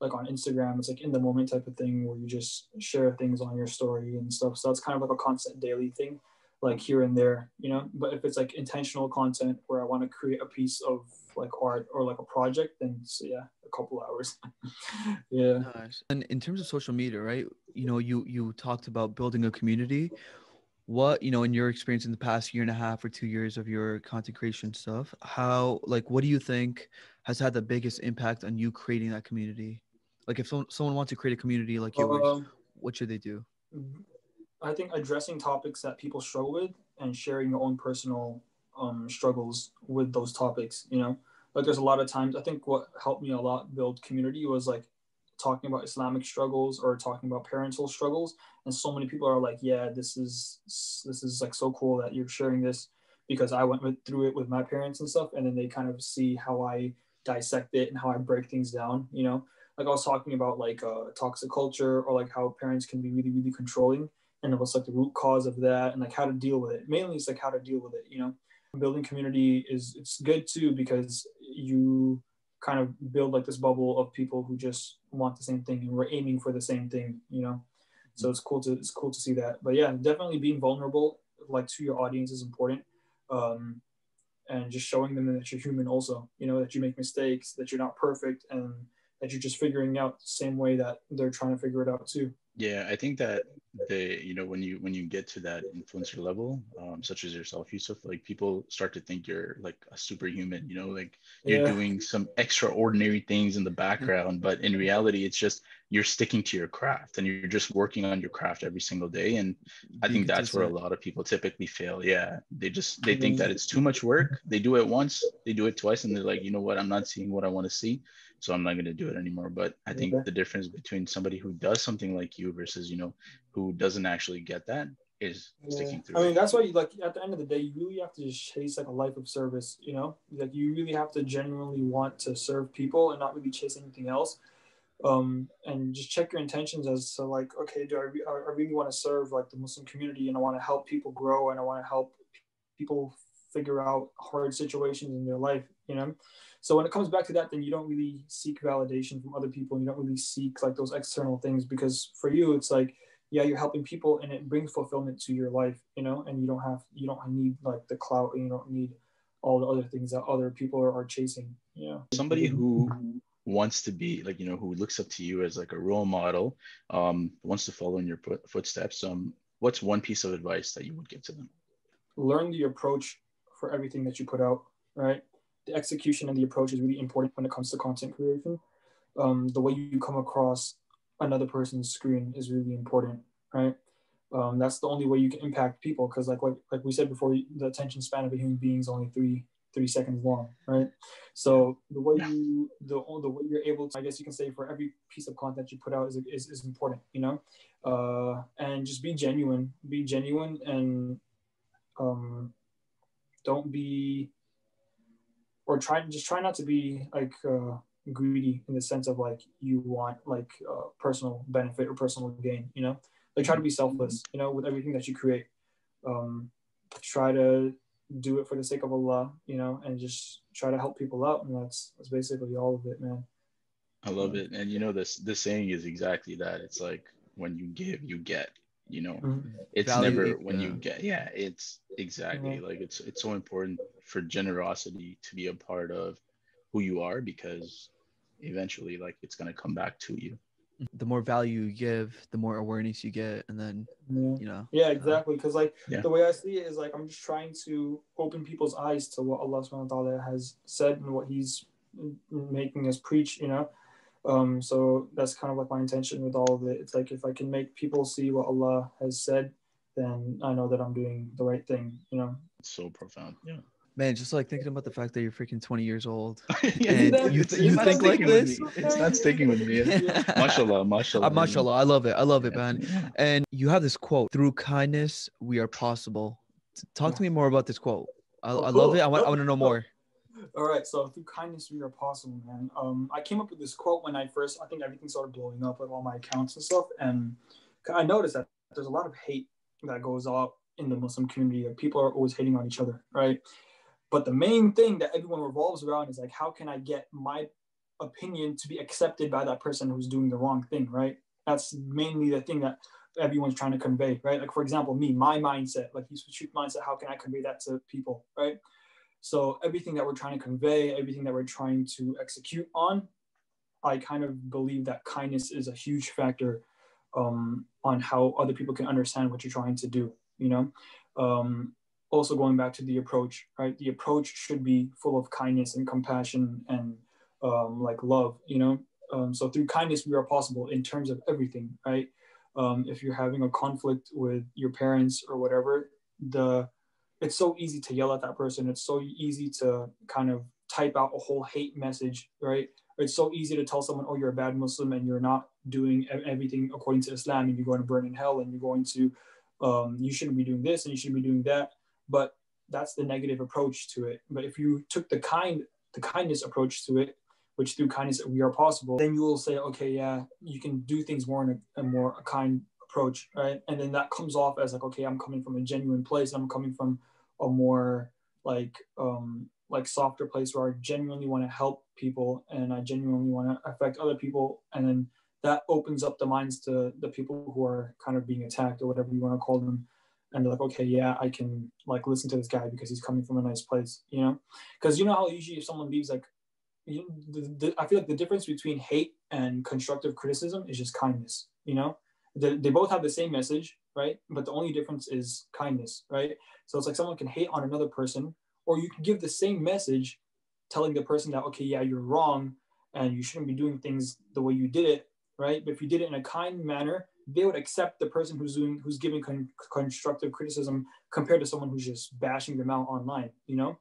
like on Instagram. It's like in the moment type of thing where you just share things on your story and stuff. So it's kind of like a constant daily thing, like here and there, you know. But if it's like intentional content where I want to create a piece of like art or like a project, then so yeah, a couple hours. Yeah. Nice. And in terms of social media, right? You know, you talked about building a community. What, you know, in your experience in the past year and a half or 2 years of your content creation stuff, how, like, what do you think has had the biggest impact on you creating that community? Like, if someone wants to create a community like yours, what should they do? I think addressing topics that people struggle with and sharing your own personal struggles with those topics, you know, like there's a lot of times, I think what helped me a lot build community was like talking about Islamic struggles or talking about parental struggles. And so many people are like, yeah, this is like so cool that you're sharing this because I through it with my parents and stuff. And then they kind of see how I dissect it and how I break things down, you know. Like I was talking about like toxic culture or like how parents can be really, really controlling and what's like the root cause of that and like how to deal with it. Mainly it's like how to deal with it, you know. Building community it's good too because you kind of build like this bubble of people who just want the same thing and we're aiming for the same thing, you know. So it's cool to see that. But yeah, definitely being vulnerable like to your audience is important. And just showing them that you're human also, you know, that you make mistakes, that you're not perfect, and that you're just figuring out the same way that they're trying to figure it out too. Yeah, I think that when you get to that influencer level, such as yourself, Yusuf, like people start to think you're like a superhuman, you know, like you're doing some extraordinary things in the background, but in reality, it's just you're sticking to your craft and you're just working on your craft every single day. And I think that's where a lot of people typically fail. Yeah, they think that it's too much work. They do it once, they do it twice, and they're like, you know what, I'm not seeing what I want to see, so I'm not going to do it anymore. But I think the difference between somebody who does something like you versus, you know, who doesn't actually get that is sticking through. I mean, that's why you like at the end of the day, you really have to just chase like a life of service, you know, like you really have to genuinely want to serve people and not really chase anything else. And just check your intentions as to like, okay, do I really want to serve like the Muslim community and I want to help people grow and I want to help people figure out hard situations in their life, you know? So when it comes back to that, then you don't really seek validation from other people. And you don't really seek like those external things because for you, it's like, yeah, you're helping people and it brings fulfillment to your life, you know, and you don't need like the clout and you don't need all the other things that other people are chasing, you know. Somebody who wants to be like, you know, who looks up to you as like a role model, wants to follow in your footsteps, what's one piece of advice that you would give to them? Learn the approach for everything that you put out, right? The execution and the approach is really important when it comes to content creation. The way you come across another person's screen is really important, right? That's the only way you can impact people because like we said before, the attention span of a human being is only three seconds long, right? So the way you're able to, I guess you can say, for every piece of content you put out is important, you know. And just be genuine and don't be, or try not to be like greedy in the sense of like you want like personal benefit or personal gain, you know. Like try to be selfless, you know, with everything that you create. Try to do it for the sake of Allah, you know, and just try to help people out, and that's basically all of it, man. I love it. And you know, this saying is exactly that. It's like when you give, you get, you know. It's Value, never when you get. Yeah, it's exactly like it's so important for generosity to be a part of who you are because eventually like it's going to come back to you. The more value you give, the more awareness you get, and then you know. Yeah, exactly. Because like the way I see it is like I'm just trying to open people's eyes to what Allah subhanahu wa ta'ala has said and what He's making us preach, you know. So that's kind of like my intention with all of it. It's like if I can make people see what Allah has said, then I know that I'm doing the right thing, you know. It's so profound. Yeah. Man, just like thinking about the fact that you're freaking 20 years old and you think like this. It's not sticking with me. Mashallah. Mashallah. I love it, man. Yeah. And you have this quote: "Through kindness, we are possible." Talk to me more about this quote. I love it. I want to know more. All right, so through kindness we are possible, man. I came up with this quote when I think everything started blowing up, like all my accounts and stuff, and I noticed that there's a lot of hate that goes up in the Muslim community. Like people are always hating on each other, right? But the main thing that everyone revolves around is like, how can I get my opinion to be accepted by that person who's doing the wrong thing, right? That's mainly the thing that everyone's trying to convey, right? Like for example, me, my mindset, like YusufTruth mindset, how can I convey that to people, right? So everything that we're trying to convey, everything that we're trying to execute on, I kind of believe that kindness is a huge factor on how other people can understand what you're trying to do, you know? Also going back to the approach, right? The approach should be full of kindness and compassion and like love, you know? So through kindness, we are possible in terms of everything, right? If you're having a conflict with your parents or whatever, it's so easy to yell at that person. It's so easy to kind of type out a whole hate message, right? It's so easy to tell someone, oh, you're a bad Muslim and you're not doing everything according to Islam and you're going to burn in hell and you're going to, you shouldn't be doing this and you shouldn't be doing that. But that's the negative approach to it. But if you took the kindness approach to it, which through kindness we are possible, then you will say, okay, yeah, you can do things more in a kind approach, right? And then that comes off as like, okay, I'm coming from a genuine place. I'm coming from a more like softer place where I genuinely want to help people and I genuinely want to affect other people. And then that opens up the minds to the people who are kind of being attacked or whatever you want to call them. And they're like, okay, yeah, I can like listen to this guy because he's coming from a nice place, you know? Because you know how usually if someone leaves like, I feel like the difference between hate and constructive criticism is just kindness, you know? They both have the same message, right? But the only difference is kindness, right? So it's like someone can hate on another person, or you can give the same message telling the person that, okay, yeah, you're wrong and you shouldn't be doing things the way you did it, right? But if you did it in a kind manner, they would accept the person who's giving constructive criticism compared to someone who's just bashing them out online, you know?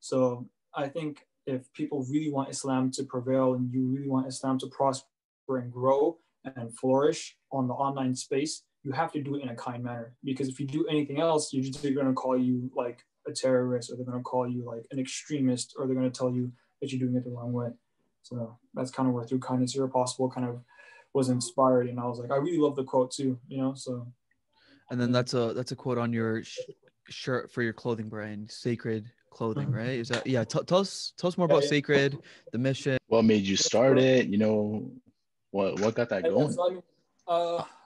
So I think if people really want Islam to prevail and you really want Islam to prosper and grow and flourish on the online space, you have to do it in a kind manner. Because if you do anything else, they're going to call you like a terrorist, or they're going to call you like an extremist, or they're going to tell you that you're doing it the wrong way. So that's kind of where through kindness you're possible kind of was inspired. And I was like, I really love the quote too, you know? So. And then that's a quote on your shirt for your clothing brand, Sacred Clothing, right? Is that, yeah? Tell us more about Sacred, the mission. What made you start it? You know, what got that going? So, I mean,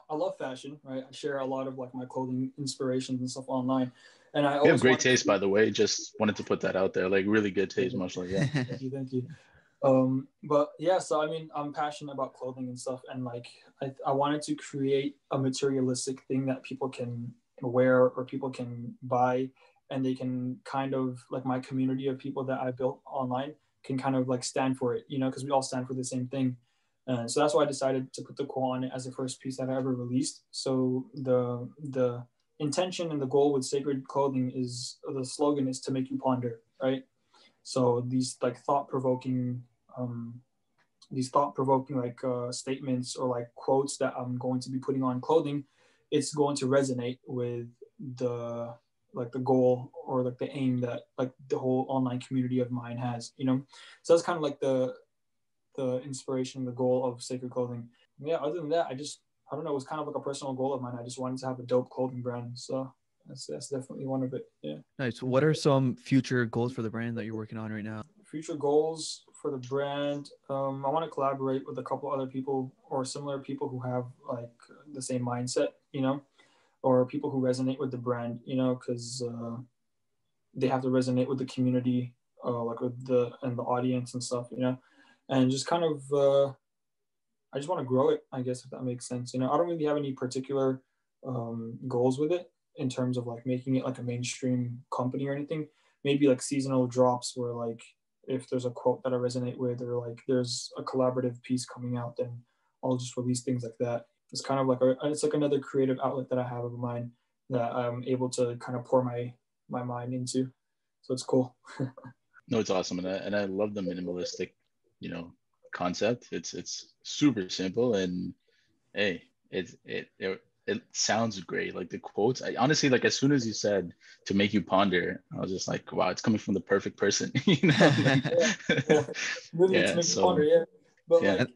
I love fashion, right? I share a lot of like my clothing inspirations and stuff online, and I always have great taste, by the way. Just wanted to put that out there, like really good taste, much like that. Thank you. But yeah, so I mean, I'm passionate about clothing and stuff, and like I wanted to create a materialistic thing that people can wear or people can buy, and they can kind of like my community of people that I built online can kind of like stand for it, you know, because we all stand for the same thing. So that's why I decided to put the quote on it as the first piece that I ever released. So the intention and the goal with Sacred Clothing is, the slogan is to make you ponder, right? So these like thought-provoking like statements or like quotes that I'm going to be putting on clothing, it's going to resonate with the goal or like the aim that like the whole online community of mine has, you know? So that's kind of like the inspiration, the goal of Sacred Clothing. Yeah, other than that, I don't know, it was kind of like a personal goal of mine. I just wanted to have a dope clothing brand. So that's definitely one of it. Yeah. Nice. What are some future goals for the brand that you're working on right now? Future goals for the brand, I want to collaborate with a couple other people or similar people who have like the same mindset, you know, or people who resonate with the brand, you know, because they have to resonate with the community, like with the audience and stuff, you know, and just kind of I just want to grow it, I guess, if that makes sense. You know, I don't really have any particular goals with it in terms of like making it like a mainstream company or anything. Maybe like seasonal drops where like if there's a quote that I resonate with or like there's a collaborative piece coming out, then I'll just release things like that. It's kind of like it's like another creative outlet that I have of mine that I'm able to kind of pour my mind into. So it's cool. No, it's awesome, and I love the minimalistic, you know, concept. It's super simple, and hey, it sounds great. Like the quotes, I honestly, like as soon as you said to make you ponder, I was just like, wow, it's coming from the perfect person, like, Yeah, yeah. Really to yeah. make you ponder, So yeah. But yeah. like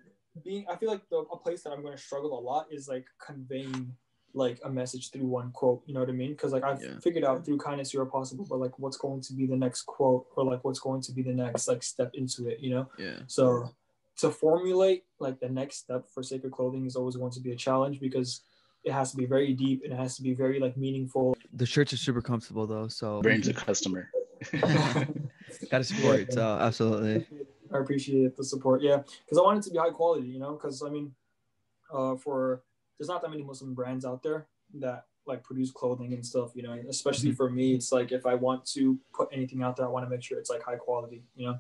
I feel like a place that I'm going to struggle a lot is like conveying like a message through one quote. You know what I mean? Because like I've figured out through kindness you're possible, but like what's going to be the next quote or like what's going to be the next like step into it. You know? Yeah. So to formulate like the next step for sacred clothing is always going to be a challenge because it has to be very deep and it has to be very like meaningful. The shirts are super comfortable though, so Brain's a customer. gotta support. Yeah. So absolutely. I appreciate the support. Yeah, because I want it to be high quality. You know, because I mean, for there's not that many Muslim brands out there that like produce clothing and stuff. You know, especially for me, it's like if I want to put anything out there, I want to make sure it's like high quality. You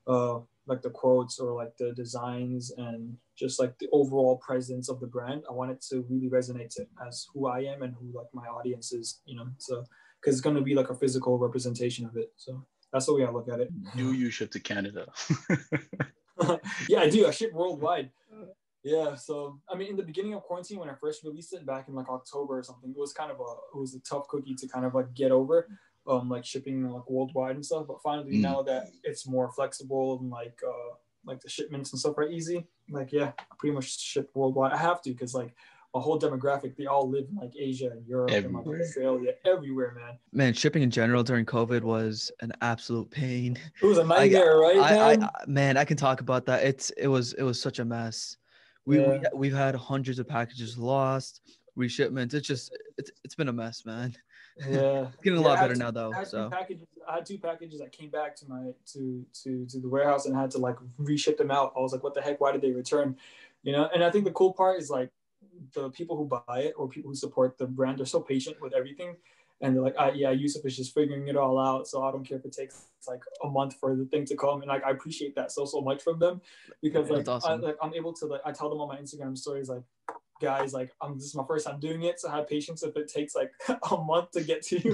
know, like the quotes or like the designs and just like the overall presence of the brand. I want it to really resonate to as who I am and who like my audience is. You know, so because it's going to be like a physical representation of it. So that's the way I look at it. Do you ship to Canada? Yeah, I do. I ship worldwide. Yeah, so I mean, in the beginning of quarantine, when I first released it back in like October or something, it was a tough cookie to kind of like get over, like shipping like worldwide and stuff. But finally, now that it's more flexible and like the shipments and stuff are easy, like yeah, I pretty much ship worldwide. I have to because like a whole demographic, they all live in like Asia and Europe and like Australia, everywhere, man. Man, shipping in general during COVID was an absolute pain. It was a nightmare, right, man? Man, I can talk about that. It was such a mess. We've had hundreds of packages lost, reshipments. It's been a mess, man. Yeah, It's getting a lot better now though. I had two packages that came back to my to the warehouse and I had to like reship them out. I was like, what the heck? Why did they return? You know, and I think the cool part is like the people who buy it or people who support the brand are so patient with everything. And they're like, yeah, Yusuf is just figuring it all out. So I don't care if it takes like a month for the thing to come. And like, I appreciate that so much from them because like, awesome. I'm able to like, I tell them on my Instagram stories, like, guys, like, this is my first time doing it. So have patience if it takes like a month to get to you.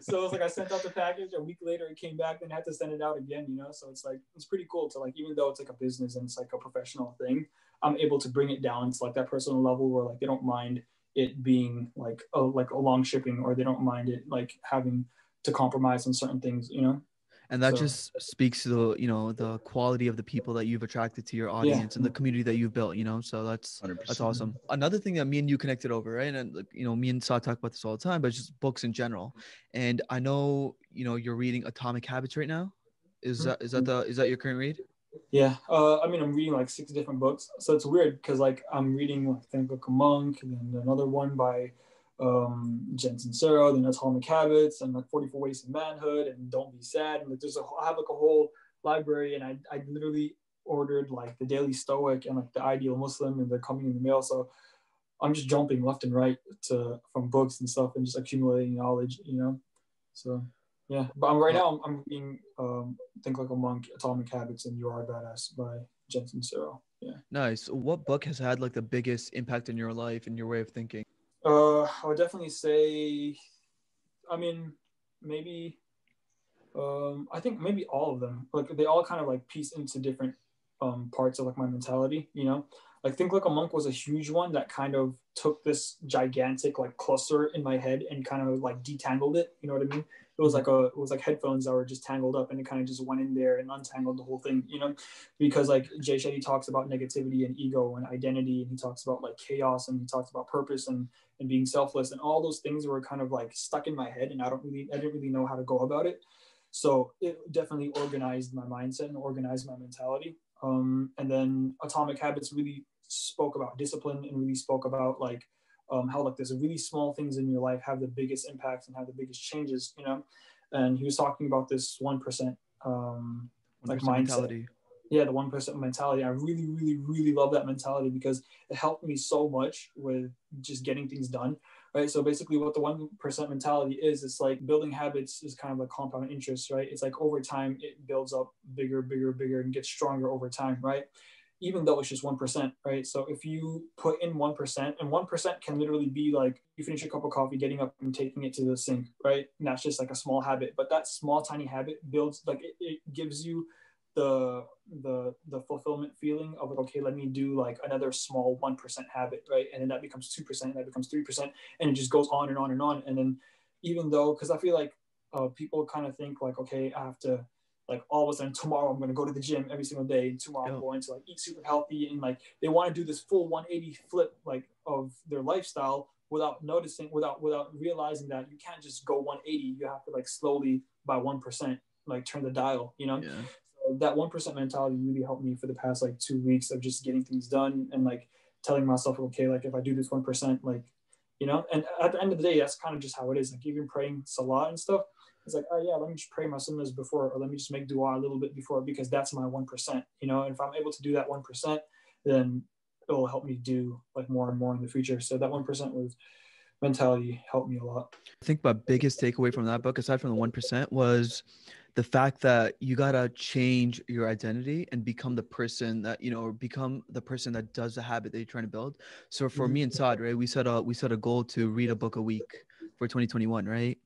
So it's like, I sent out the package a week later, it came back, then I had to send it out again, you know? So it's like, it's pretty cool to like, even though it's like a business and it's like a professional thing, I'm able to bring it down to like that personal level where like, they don't mind it being like a long shipping, or they don't mind it like having to compromise on certain things, you know. And that just speaks to the, you know, the quality of the people that you've attracted to your audience and the community that you've built, you know. So that's 100%. That's awesome. Another thing that me and you connected over, right? And like, you know, me and Saad talk about this all the time, but it's just books in general. And I know, you know, you're reading Atomic Habits right now. Is that your current read? Yeah, I mean, I'm reading like 6 different books, so it's weird because like I'm reading like Think Like a Monk, and then another one by Jen Sincero, then Atomic Habits, and like 44 Ways to Manhood, and Don't Be Sad, and like I have like a whole library, and I literally ordered like the Daily Stoic and like the Ideal Muslim, and they're coming in the mail, so I'm just jumping left and right from books and stuff, and just accumulating knowledge, you know, so. Yeah, but right now I'm reading Think Like a Monk, Atomic Habits, and You Are a Badass by Jen Sincero. Yeah. Nice. What book has had like the biggest impact in your life and your way of thinking? I would definitely say, I mean, maybe, I think maybe all of them. Like they all kind of like piece into different parts of like my mentality, you know. Like Think Like a Monk was a huge one that kind of took this gigantic like cluster in my head and kind of like detangled it. You know what I mean? It was like headphones that were just tangled up, and it kind of just went in there and untangled the whole thing, you know, because like Jay Shetty talks about negativity and ego and identity, and he talks about like chaos, and he talks about purpose and being selfless, and all those things were kind of like stuck in my head, and I didn't really know how to go about it. So it definitely organized my mindset and organized my mentality. And then Atomic Habits really spoke about discipline and really spoke about like how like there's really small things in your life have the biggest impacts and have the biggest changes, you know. And he was talking about this 1% like mindset. Mentality. Yeah, the 1% mentality. I really, really, really love that mentality because it helped me so much with just getting things done. Right. So basically what the 1% mentality is, it's like building habits is kind of like compound interest, right? It's like over time, it builds up bigger, and gets stronger over time, right? Even though it's just 1%, right? So if you put in 1%, and 1% can literally be like you finish a cup of coffee, getting up and taking it to the sink, right? And that's just like a small habit. But that small, tiny habit builds, like it gives you the fulfillment feeling of like, okay, let me do like another small 1% habit, right? And then that becomes 2%, that becomes 3%, and it just goes on and on and on. And then even though, because I feel like people kind of think like, okay, I have to, like, all of a sudden tomorrow I'm going to go to the gym every single day, and tomorrow I'm going to like eat super healthy, and like they want to do this full 180 flip like of their lifestyle without noticing, without realizing that you can't just go 180. You have to like slowly by 1% like turn the dial, you know. Yeah. So that 1% mentality really helped me for the past like 2 weeks of just getting things done, and like telling myself, okay, like if I do this 1%, like, you know. And at the end of the day, that's kind of just how it is. Like even praying salah and stuff, it's like, oh yeah, let me just pray my sunnahs before, or let me just make dua a little bit before, because that's my 1%, you know. And if I'm able to do that 1%, then it'll help me do like more and more in the future. So that 1% was mentality helped me a lot. I think my biggest takeaway from that book, aside from the 1%, was the fact that you gotta change your identity and become the person that, you know, or become the person that does the habit that you're trying to build. So for me and Saad, right, we set a goal to read a book a week for 2021, right?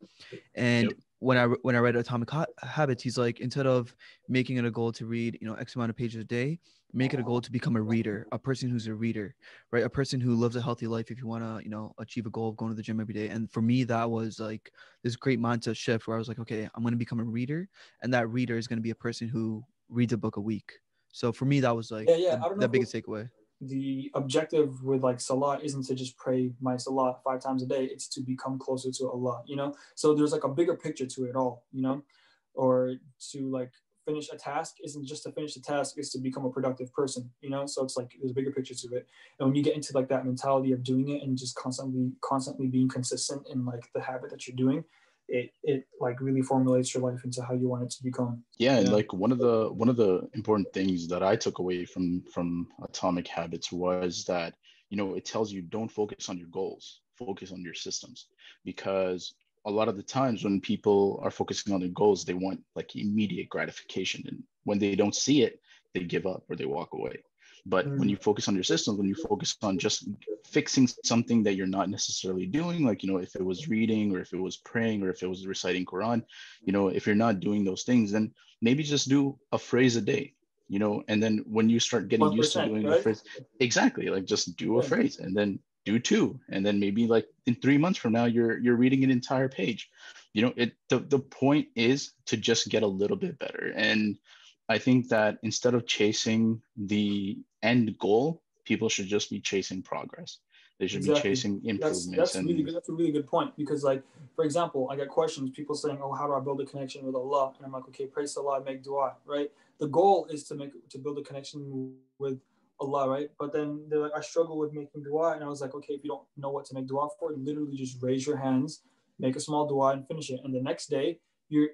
And when I read Atomic Habits, he's like, instead of making it a goal to read, you know, X amount of pages a day, make it a goal to become a reader, a person who's a reader, right? A person who lives a healthy life. If you want to, you know, achieve a goal of going to the gym every day. And for me, that was like this great mindset shift where I was like, okay, I'm going to become a reader, and that reader is going to be a person who reads a book a week. So for me, that was like I don't know the biggest takeaway. The objective with like salah isn't to just pray my salah 5 times a day. It's to become closer to Allah, you know. So there's like a bigger picture to it all, you know. Or to like finish a task isn't just to finish the task, it's to become a productive person, you know. So it's like there's a bigger picture to it. And when you get into like that mentality of doing it and just constantly being consistent in like the habit that you're doing, it like really formulates your life into how you want it to become. Yeah, and like one of the important things that I took away from Atomic Habits was that, you know, it tells you don't focus on your goals, focus on your systems, because a lot of the times when people are focusing on their goals, they want like immediate gratification, and when they don't see it, they give up or they walk away. But when you focus on your systems, when you focus on just fixing something that you're not necessarily doing, like, you know, if it was reading or if it was praying or if it was reciting Quran, you know, if you're not doing those things, then maybe just do a phrase a day, you know. And then when you start getting used to doing a phrase, exactly, like just do a phrase, and then do two, and then maybe like in 3 months from now, you're reading an entire page. You know, the point is to just get a little bit better. And I think that instead of chasing the end goal, people should just be chasing progress. They should be chasing improvements. Really good. That's a really good point, because like, for example, I get questions, people saying, oh, how do I build a connection with Allah? And I'm like, okay, pray salah, make dua, right? The goal is to build a connection with Allah, right? But then they're like, I struggle with making dua. And I was like, okay, if you don't know what to make dua for, literally just raise your hands, make a small dua and finish it. And the next day, you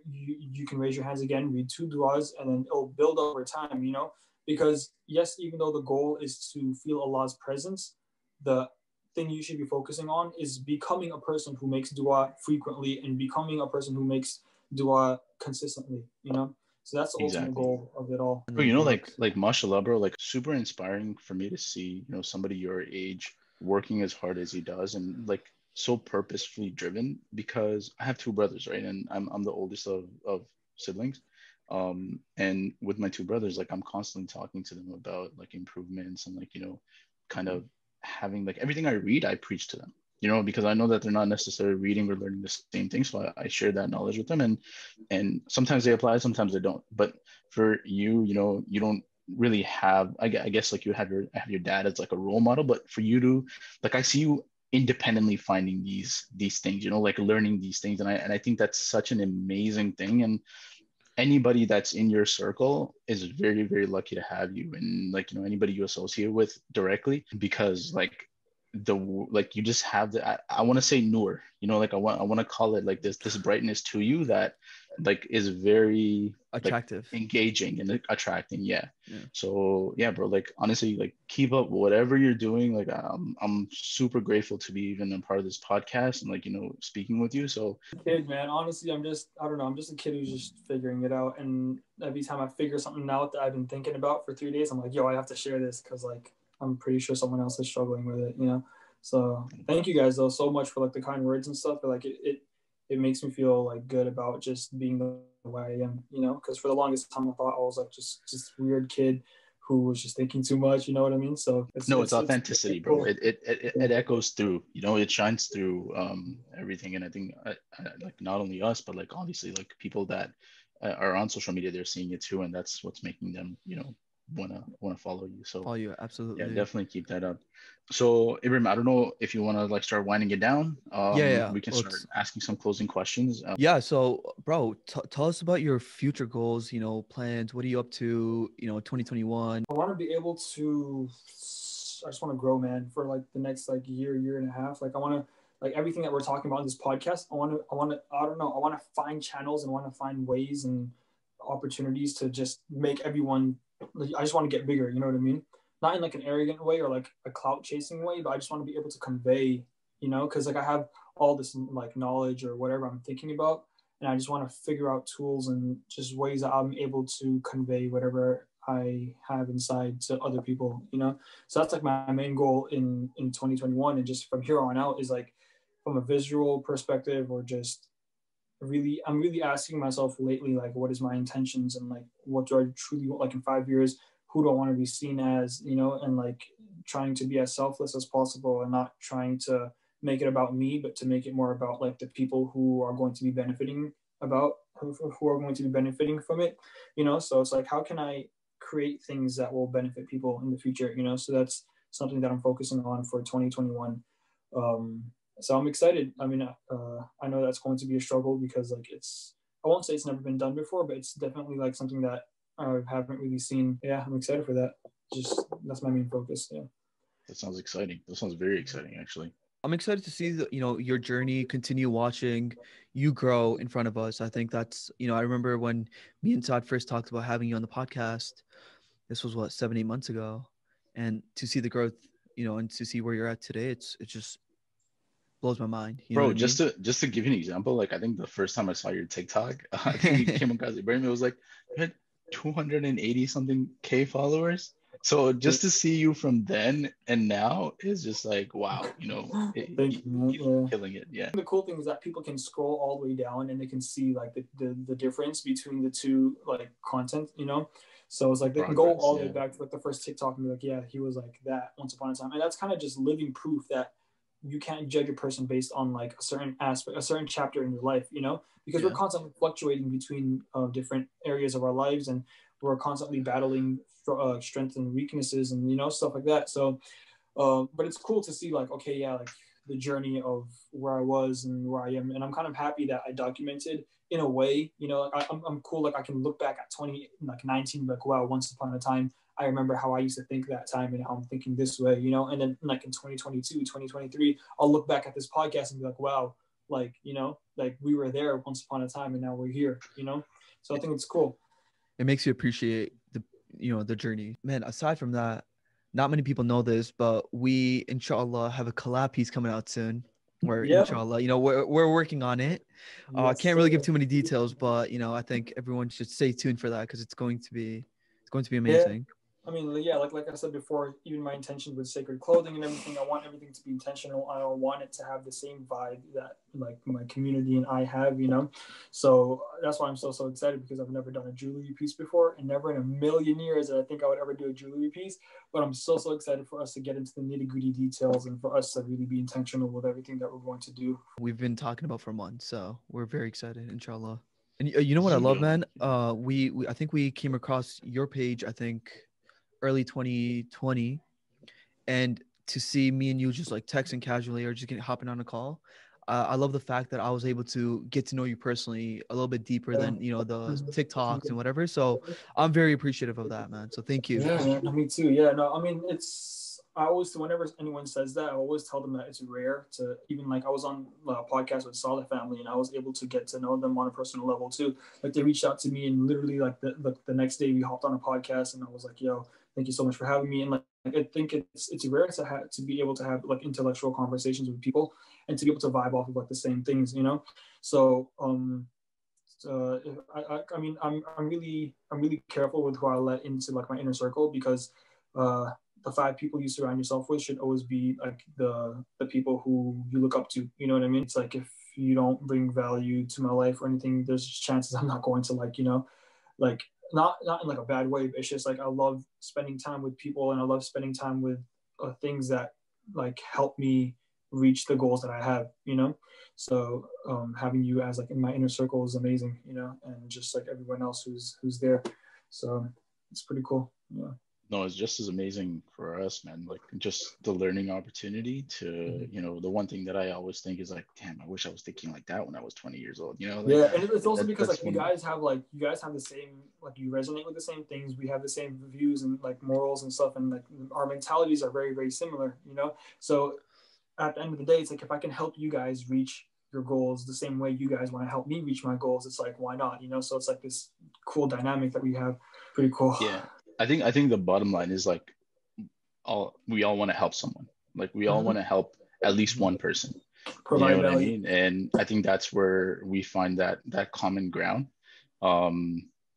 can raise your hands again, read 2 duas, and then it'll build over time, you know? Because yes, even though the goal is to feel Allah's presence, the thing you should be focusing on is becoming a person who makes dua frequently and becoming a person who makes dua consistently, you know? So that's the ultimate goal of it all. Bro, you know, like mashallah, bro, like super inspiring for me to see, you know, somebody your age working as hard as he does, and like so purposefully driven, because I have 2 brothers, right? And I'm the oldest of siblings. And with my 2 brothers, like I'm constantly talking to them about like improvements, and like, you know, kind of having like everything I read, I preach to them, you know, because I know that they're not necessarily reading or learning the same thing. So I share that knowledge with them, and sometimes they apply, sometimes they don't. But for you, you know, you don't really have, I guess like you have your dad as like a role model, but for you to, like, I see you independently finding these things, you know, like learning these things. And I think that's such an amazing thing. And anybody that's in your circle is very, very lucky to have you, and like, you know, anybody you associate with directly, because like you just have I want to say nur, you know, like I want to call it like this brightness to you that like is very attractive, like, engaging and attracting. Yeah. So yeah, bro, like honestly, like keep up whatever you're doing. Like I'm super grateful to be even a part of this podcast and like, you know, speaking with you. So kid, man, honestly, I'm just a kid who's just figuring it out. And every time I figure something out that I've been thinking about for 3 days, I'm like, yo, I have to share this, because like I'm pretty sure someone else is struggling with it, you know. So thank you guys though so much for like the kind words and stuff. But like it makes me feel like good about just being the why I am, you know, because for the longest time I thought I was like just weird kid who was just thinking too much, you know what I mean? So No, it's authenticity, bro. cool. It echoes through, you know, it shines through everything. And I think like not only us, but like obviously like people that are on social media, they're seeing it too, and that's what's making them, you know, wanna follow you. So Follow you, yeah, absolutely. definitely keep that up. So Ibrahim, I don't know if you want to like start winding it down. Yeah. We can start Let's. asking some closing questions. Yeah. So, bro, tell us about your future goals. Plans. What are you up to? 2021. I want to be able to. I just want to grow, man, for like the next like year and a half. Like I want to like everything that we're talking about in this podcast. I don't know. I want to find channels and want to find ways and opportunities to just make everyone. I just want to get bigger. You know what I mean? Not in like an arrogant way or like a clout chasing way, but I just want to be able to convey. Because like I have all this like knowledge or whatever I'm thinking about, and I just want to figure out tools and just ways that I'm able to convey whatever I have inside to other people. So that's like my main goal in 2021, and just from here on out is like from a visual perspective or just I'm really asking myself lately, like, what is my intentions and like what do I truly want, like in 5 years, who do I want to be seen as, and like trying to be as selfless as possible and not trying to make it about me, but to make it more about like the people who are going to be benefiting who are going to be benefiting from it. So it's like, how can I create things that will benefit people in the future. So that's something that I'm focusing on for 2021. So I'm excited. I mean, I know that's going to be a struggle because like I won't say it's never been done before, but it's definitely like something that I haven't really seen. Yeah, I'm excited for that. Just that's my main focus. Yeah. That sounds exciting. That sounds very exciting, actually. I'm excited to see your journey, continue watching you grow in front of us. I think that's, I remember when me and Todd first talked about having you on the podcast. This was 7-8 months ago, and to see the growth, and to see where you're at today, it just blows my mind. You know Bro, what I mean? just to give you an example, like I think the first time I saw your TikTok, I think you came across Ibrahim, it was like you had 280 something K followers. So just to see you from then and now is just like wow, Thank you. Yeah. killing it. Yeah. The cool thing is that people can scroll all the way down and they can see like the difference between the two like content. So it's like they can go Progress, all the yeah. way back to like the first TikTok and be like, yeah, he was like that once upon a time. And that's kind of just living proof that you can't judge a person based on like a certain aspect, a certain chapter in your life, because Yeah. we're constantly fluctuating between different areas of our lives, and we're constantly battling strengths and weaknesses and stuff like that. So but it's cool to see like, okay, yeah, like the journey of where I was and where I am, and I'm kind of happy that I documented in a way. I'm cool. Like I can look back at 2019, like wow, once upon a time, I remember how I used to think that time and how I'm thinking this way. And then like in 2022, 2023, I'll look back at this podcast and be like, wow, like like we were there once upon a time and now we're here. So I think it's cool. It makes you appreciate the journey, man. Aside from that, not many people know this, but we inshallah have a collab piece coming out soon. Inshallah, we're working on it. I Yes, can't really give sir. too many details, but I think everyone should stay tuned for that because it's going to be Yeah. amazing. I mean, yeah, like I said before, even my intentions with sacred clothing and everything, I want everything to be intentional. I don't want it to have the same vibe that like my community and I have. So that's why I'm so excited, because I've never done a jewelry piece before, and never in a million years that I think I would ever do a jewelry piece. But I'm so excited for us to get into the nitty gritty details and for us to really be intentional with everything that we're going to do. We've been talking about for months, so we're very excited, inshallah. And you know what I love, ZUDO. man? We I think we came across your page, I think early 2020, and to see me and you just like texting casually or just hopping on a call. I love the fact that I was able to get to know you personally a little bit deeper than the TikToks and whatever. So I'm very appreciative of that, man. So thank you. Yeah, man, me too. Yeah, no, I mean, I always, whenever anyone says that, I always tell them that it's rare to even like, I was on a podcast with Saleh family and I was able to get to know them on a personal level too. Like they reached out to me and literally like the next day we hopped on a podcast and I was like, yo, thank you so much for having me. And like I think it's rare to be able to have like intellectual conversations with people and to be able to vibe off of like the same things. So I mean, I'm really careful with who I let into like my inner circle, because the 5 people you surround yourself with should always be like the people who you look up to. You know what I mean? It's like you don't bring value to my life or anything, there's chances I'm not going to like, like not in like a bad way, but it's just like I love spending time with people, and I love spending time with things that like help me reach the goals that I have, So having you as like in my inner circle is amazing, and just like everyone else who's there. So it's pretty cool. Yeah. No, it's just as amazing for us, man. Like just the learning opportunity to, the one thing that I always think is like, damn, I wish I was thinking like that when I was 20 years old, Like, yeah, and it's also because like you guys have the same, like you resonate with the same things. We have the same views and like morals and stuff, and like our mentalities are very, very similar, So at the end of the day, it's like if I can help you guys reach your goals the same way you guys want to help me reach my goals, it's like why not, So it's like this cool dynamic that we have. Pretty cool. Yeah. I think the bottom line is like we all want to help someone. Like we all want to help at least one person. Provide you know what value. I mean? And I think that's where we find that common ground. I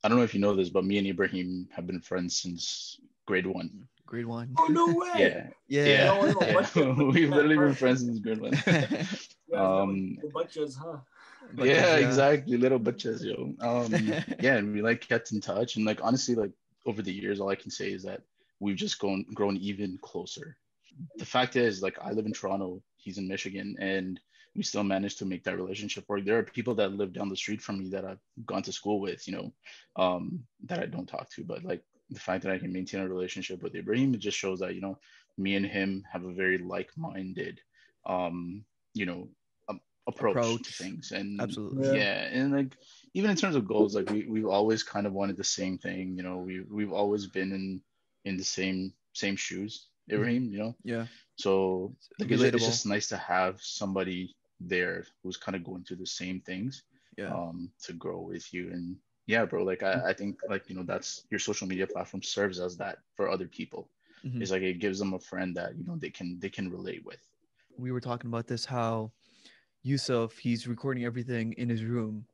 don't know if you know this, but me and Ibrahim have been friends since grade 1. Grade 1. Oh no way! Yeah. We've literally been friends since grade 1. The butchers, huh? Yeah, exactly. Little butchers, yo. Yeah, and we like kept in touch, and like honestly, like over the years, all I can say is that we've just grown even closer. The fact is, like, I live in Toronto, he's in Michigan, and we still managed to make that relationship work. There are people that live down the street from me that I've gone to school with, that I don't talk to, but like the fact that I can maintain a relationship with Ibrahim, it just shows that, me and him have a very like-minded, approach to things. And absolutely. Yeah. And like, even in terms of goals, like we've always kind of wanted the same thing, we've always been in the same shoes, Ibrahim, Yeah. So like it's just nice to have somebody there who's kind of going through the same things, to grow with you. And yeah, bro, like I think like, that's your social media platform serves as that for other people. It's like it gives them a friend that, they can relate with. We were talking about this, how Yusuf, he's recording everything in his room.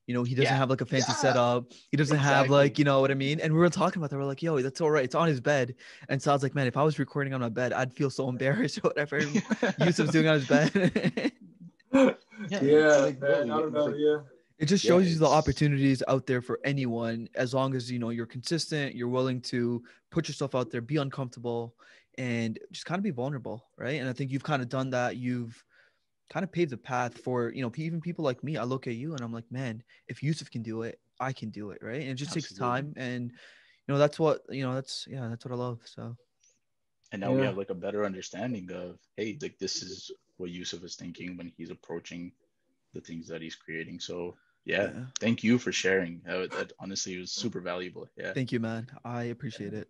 He doesn't have like a fancy setup. He doesn't have like, you know what I mean? And we were talking about that. We're like, yo, that's all right. It's on his bed. And so I was like, man, if I was recording on my bed, I'd feel so embarrassed or whatever Yusuf's doing on his bed. Like, man, I don't know. Yeah. It just shows you the opportunities out there for anyone, as long as, you're consistent, you're willing to put yourself out there, be uncomfortable, and just kind of be vulnerable, right? And I think you've kind of done that. You've kind of paved the path for, even people like me. I look at you and I'm like, man, if Yusuf can do it, I can do it, right? And it just takes time. And, that's what, that's what I love. So. And now we have like a better understanding of, hey, like this is what Yusuf is thinking when he's approaching the things that he's creating. So thank you for sharing. That honestly was super valuable. Yeah. Thank you, man. I appreciate it.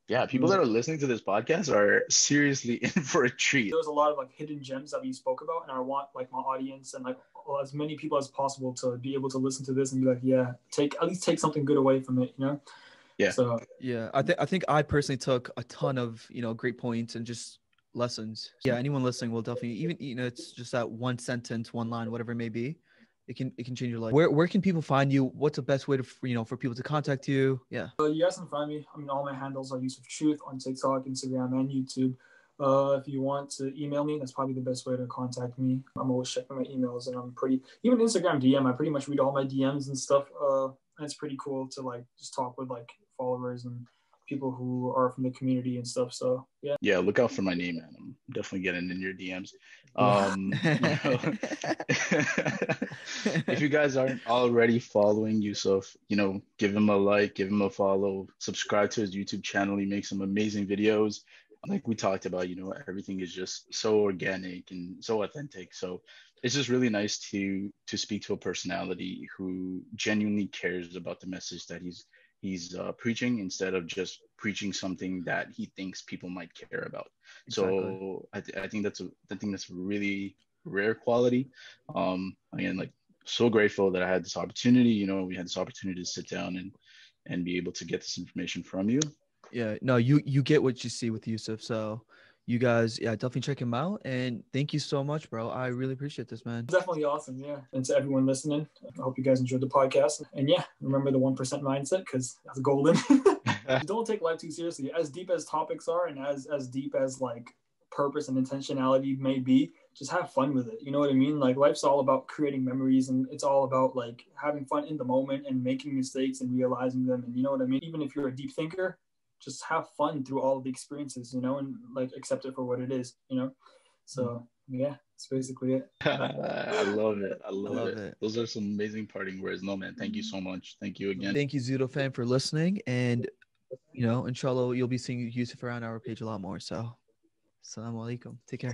Yeah, people that are listening to this podcast are seriously in for a treat. There's a lot of like hidden gems that we spoke about, and I want like my audience and like as many people as possible to be able to listen to this and be like, at least take something good away from it, Yeah. So I think I personally took a ton of great points and just lessons. Yeah, anyone listening will definitely, even it's just that one sentence, one line, whatever it may be. It can change your life. Where can people find you? What's the best way to for people to contact you? Yeah. You guys can find me. I mean, all my handles are YusufTruth on TikTok, Instagram, and YouTube. If you want to email me, that's probably the best way to contact me. I'm always checking my emails, and even Instagram DM. I pretty much read all my DMs and stuff. And it's pretty cool to like just talk with like followers and people who are from the community and stuff. So yeah, look out for my name, man. I'm definitely getting in your DMs. If you guys aren't already following Yusuf, give him a like, give him a follow, subscribe to his YouTube channel. He makes some amazing videos. Like we talked about, everything is just so organic and so authentic. So it's just really nice to speak to a personality who genuinely cares about the message that he's preaching, instead of just preaching something that he thinks people might care about. Exactly. So I think that's a really rare quality. Again, like so grateful that I had this opportunity. We had this opportunity to sit down and be able to get this information from you. Yeah, no, you get what you see with Yusuf. So you guys, definitely check him out. And thank you so much, bro. I really appreciate this, man. Definitely awesome. Yeah. And to everyone listening, I hope you guys enjoyed the podcast. And remember the 1% mindset, because that's golden. Don't take life too seriously. As deep as topics are, and as deep as like purpose and intentionality may be, just have fun with it. You know what I mean? Like life's all about creating memories, and it's all about like having fun in the moment and making mistakes and realizing them. And you know what I mean? Even if you're a deep thinker, just have fun through all of the experiences, you know, and like accept it for what it is, you know? So yeah, that's basically it. I love it. I love it. it. Those are some amazing parting words. No, man. Thank you so much. Thank you again. Thank you, Zudo fan, for listening. And, you know, inshallah, you'll be seeing Yusuf around our page a lot more. So, assalamu alaikum. Take care.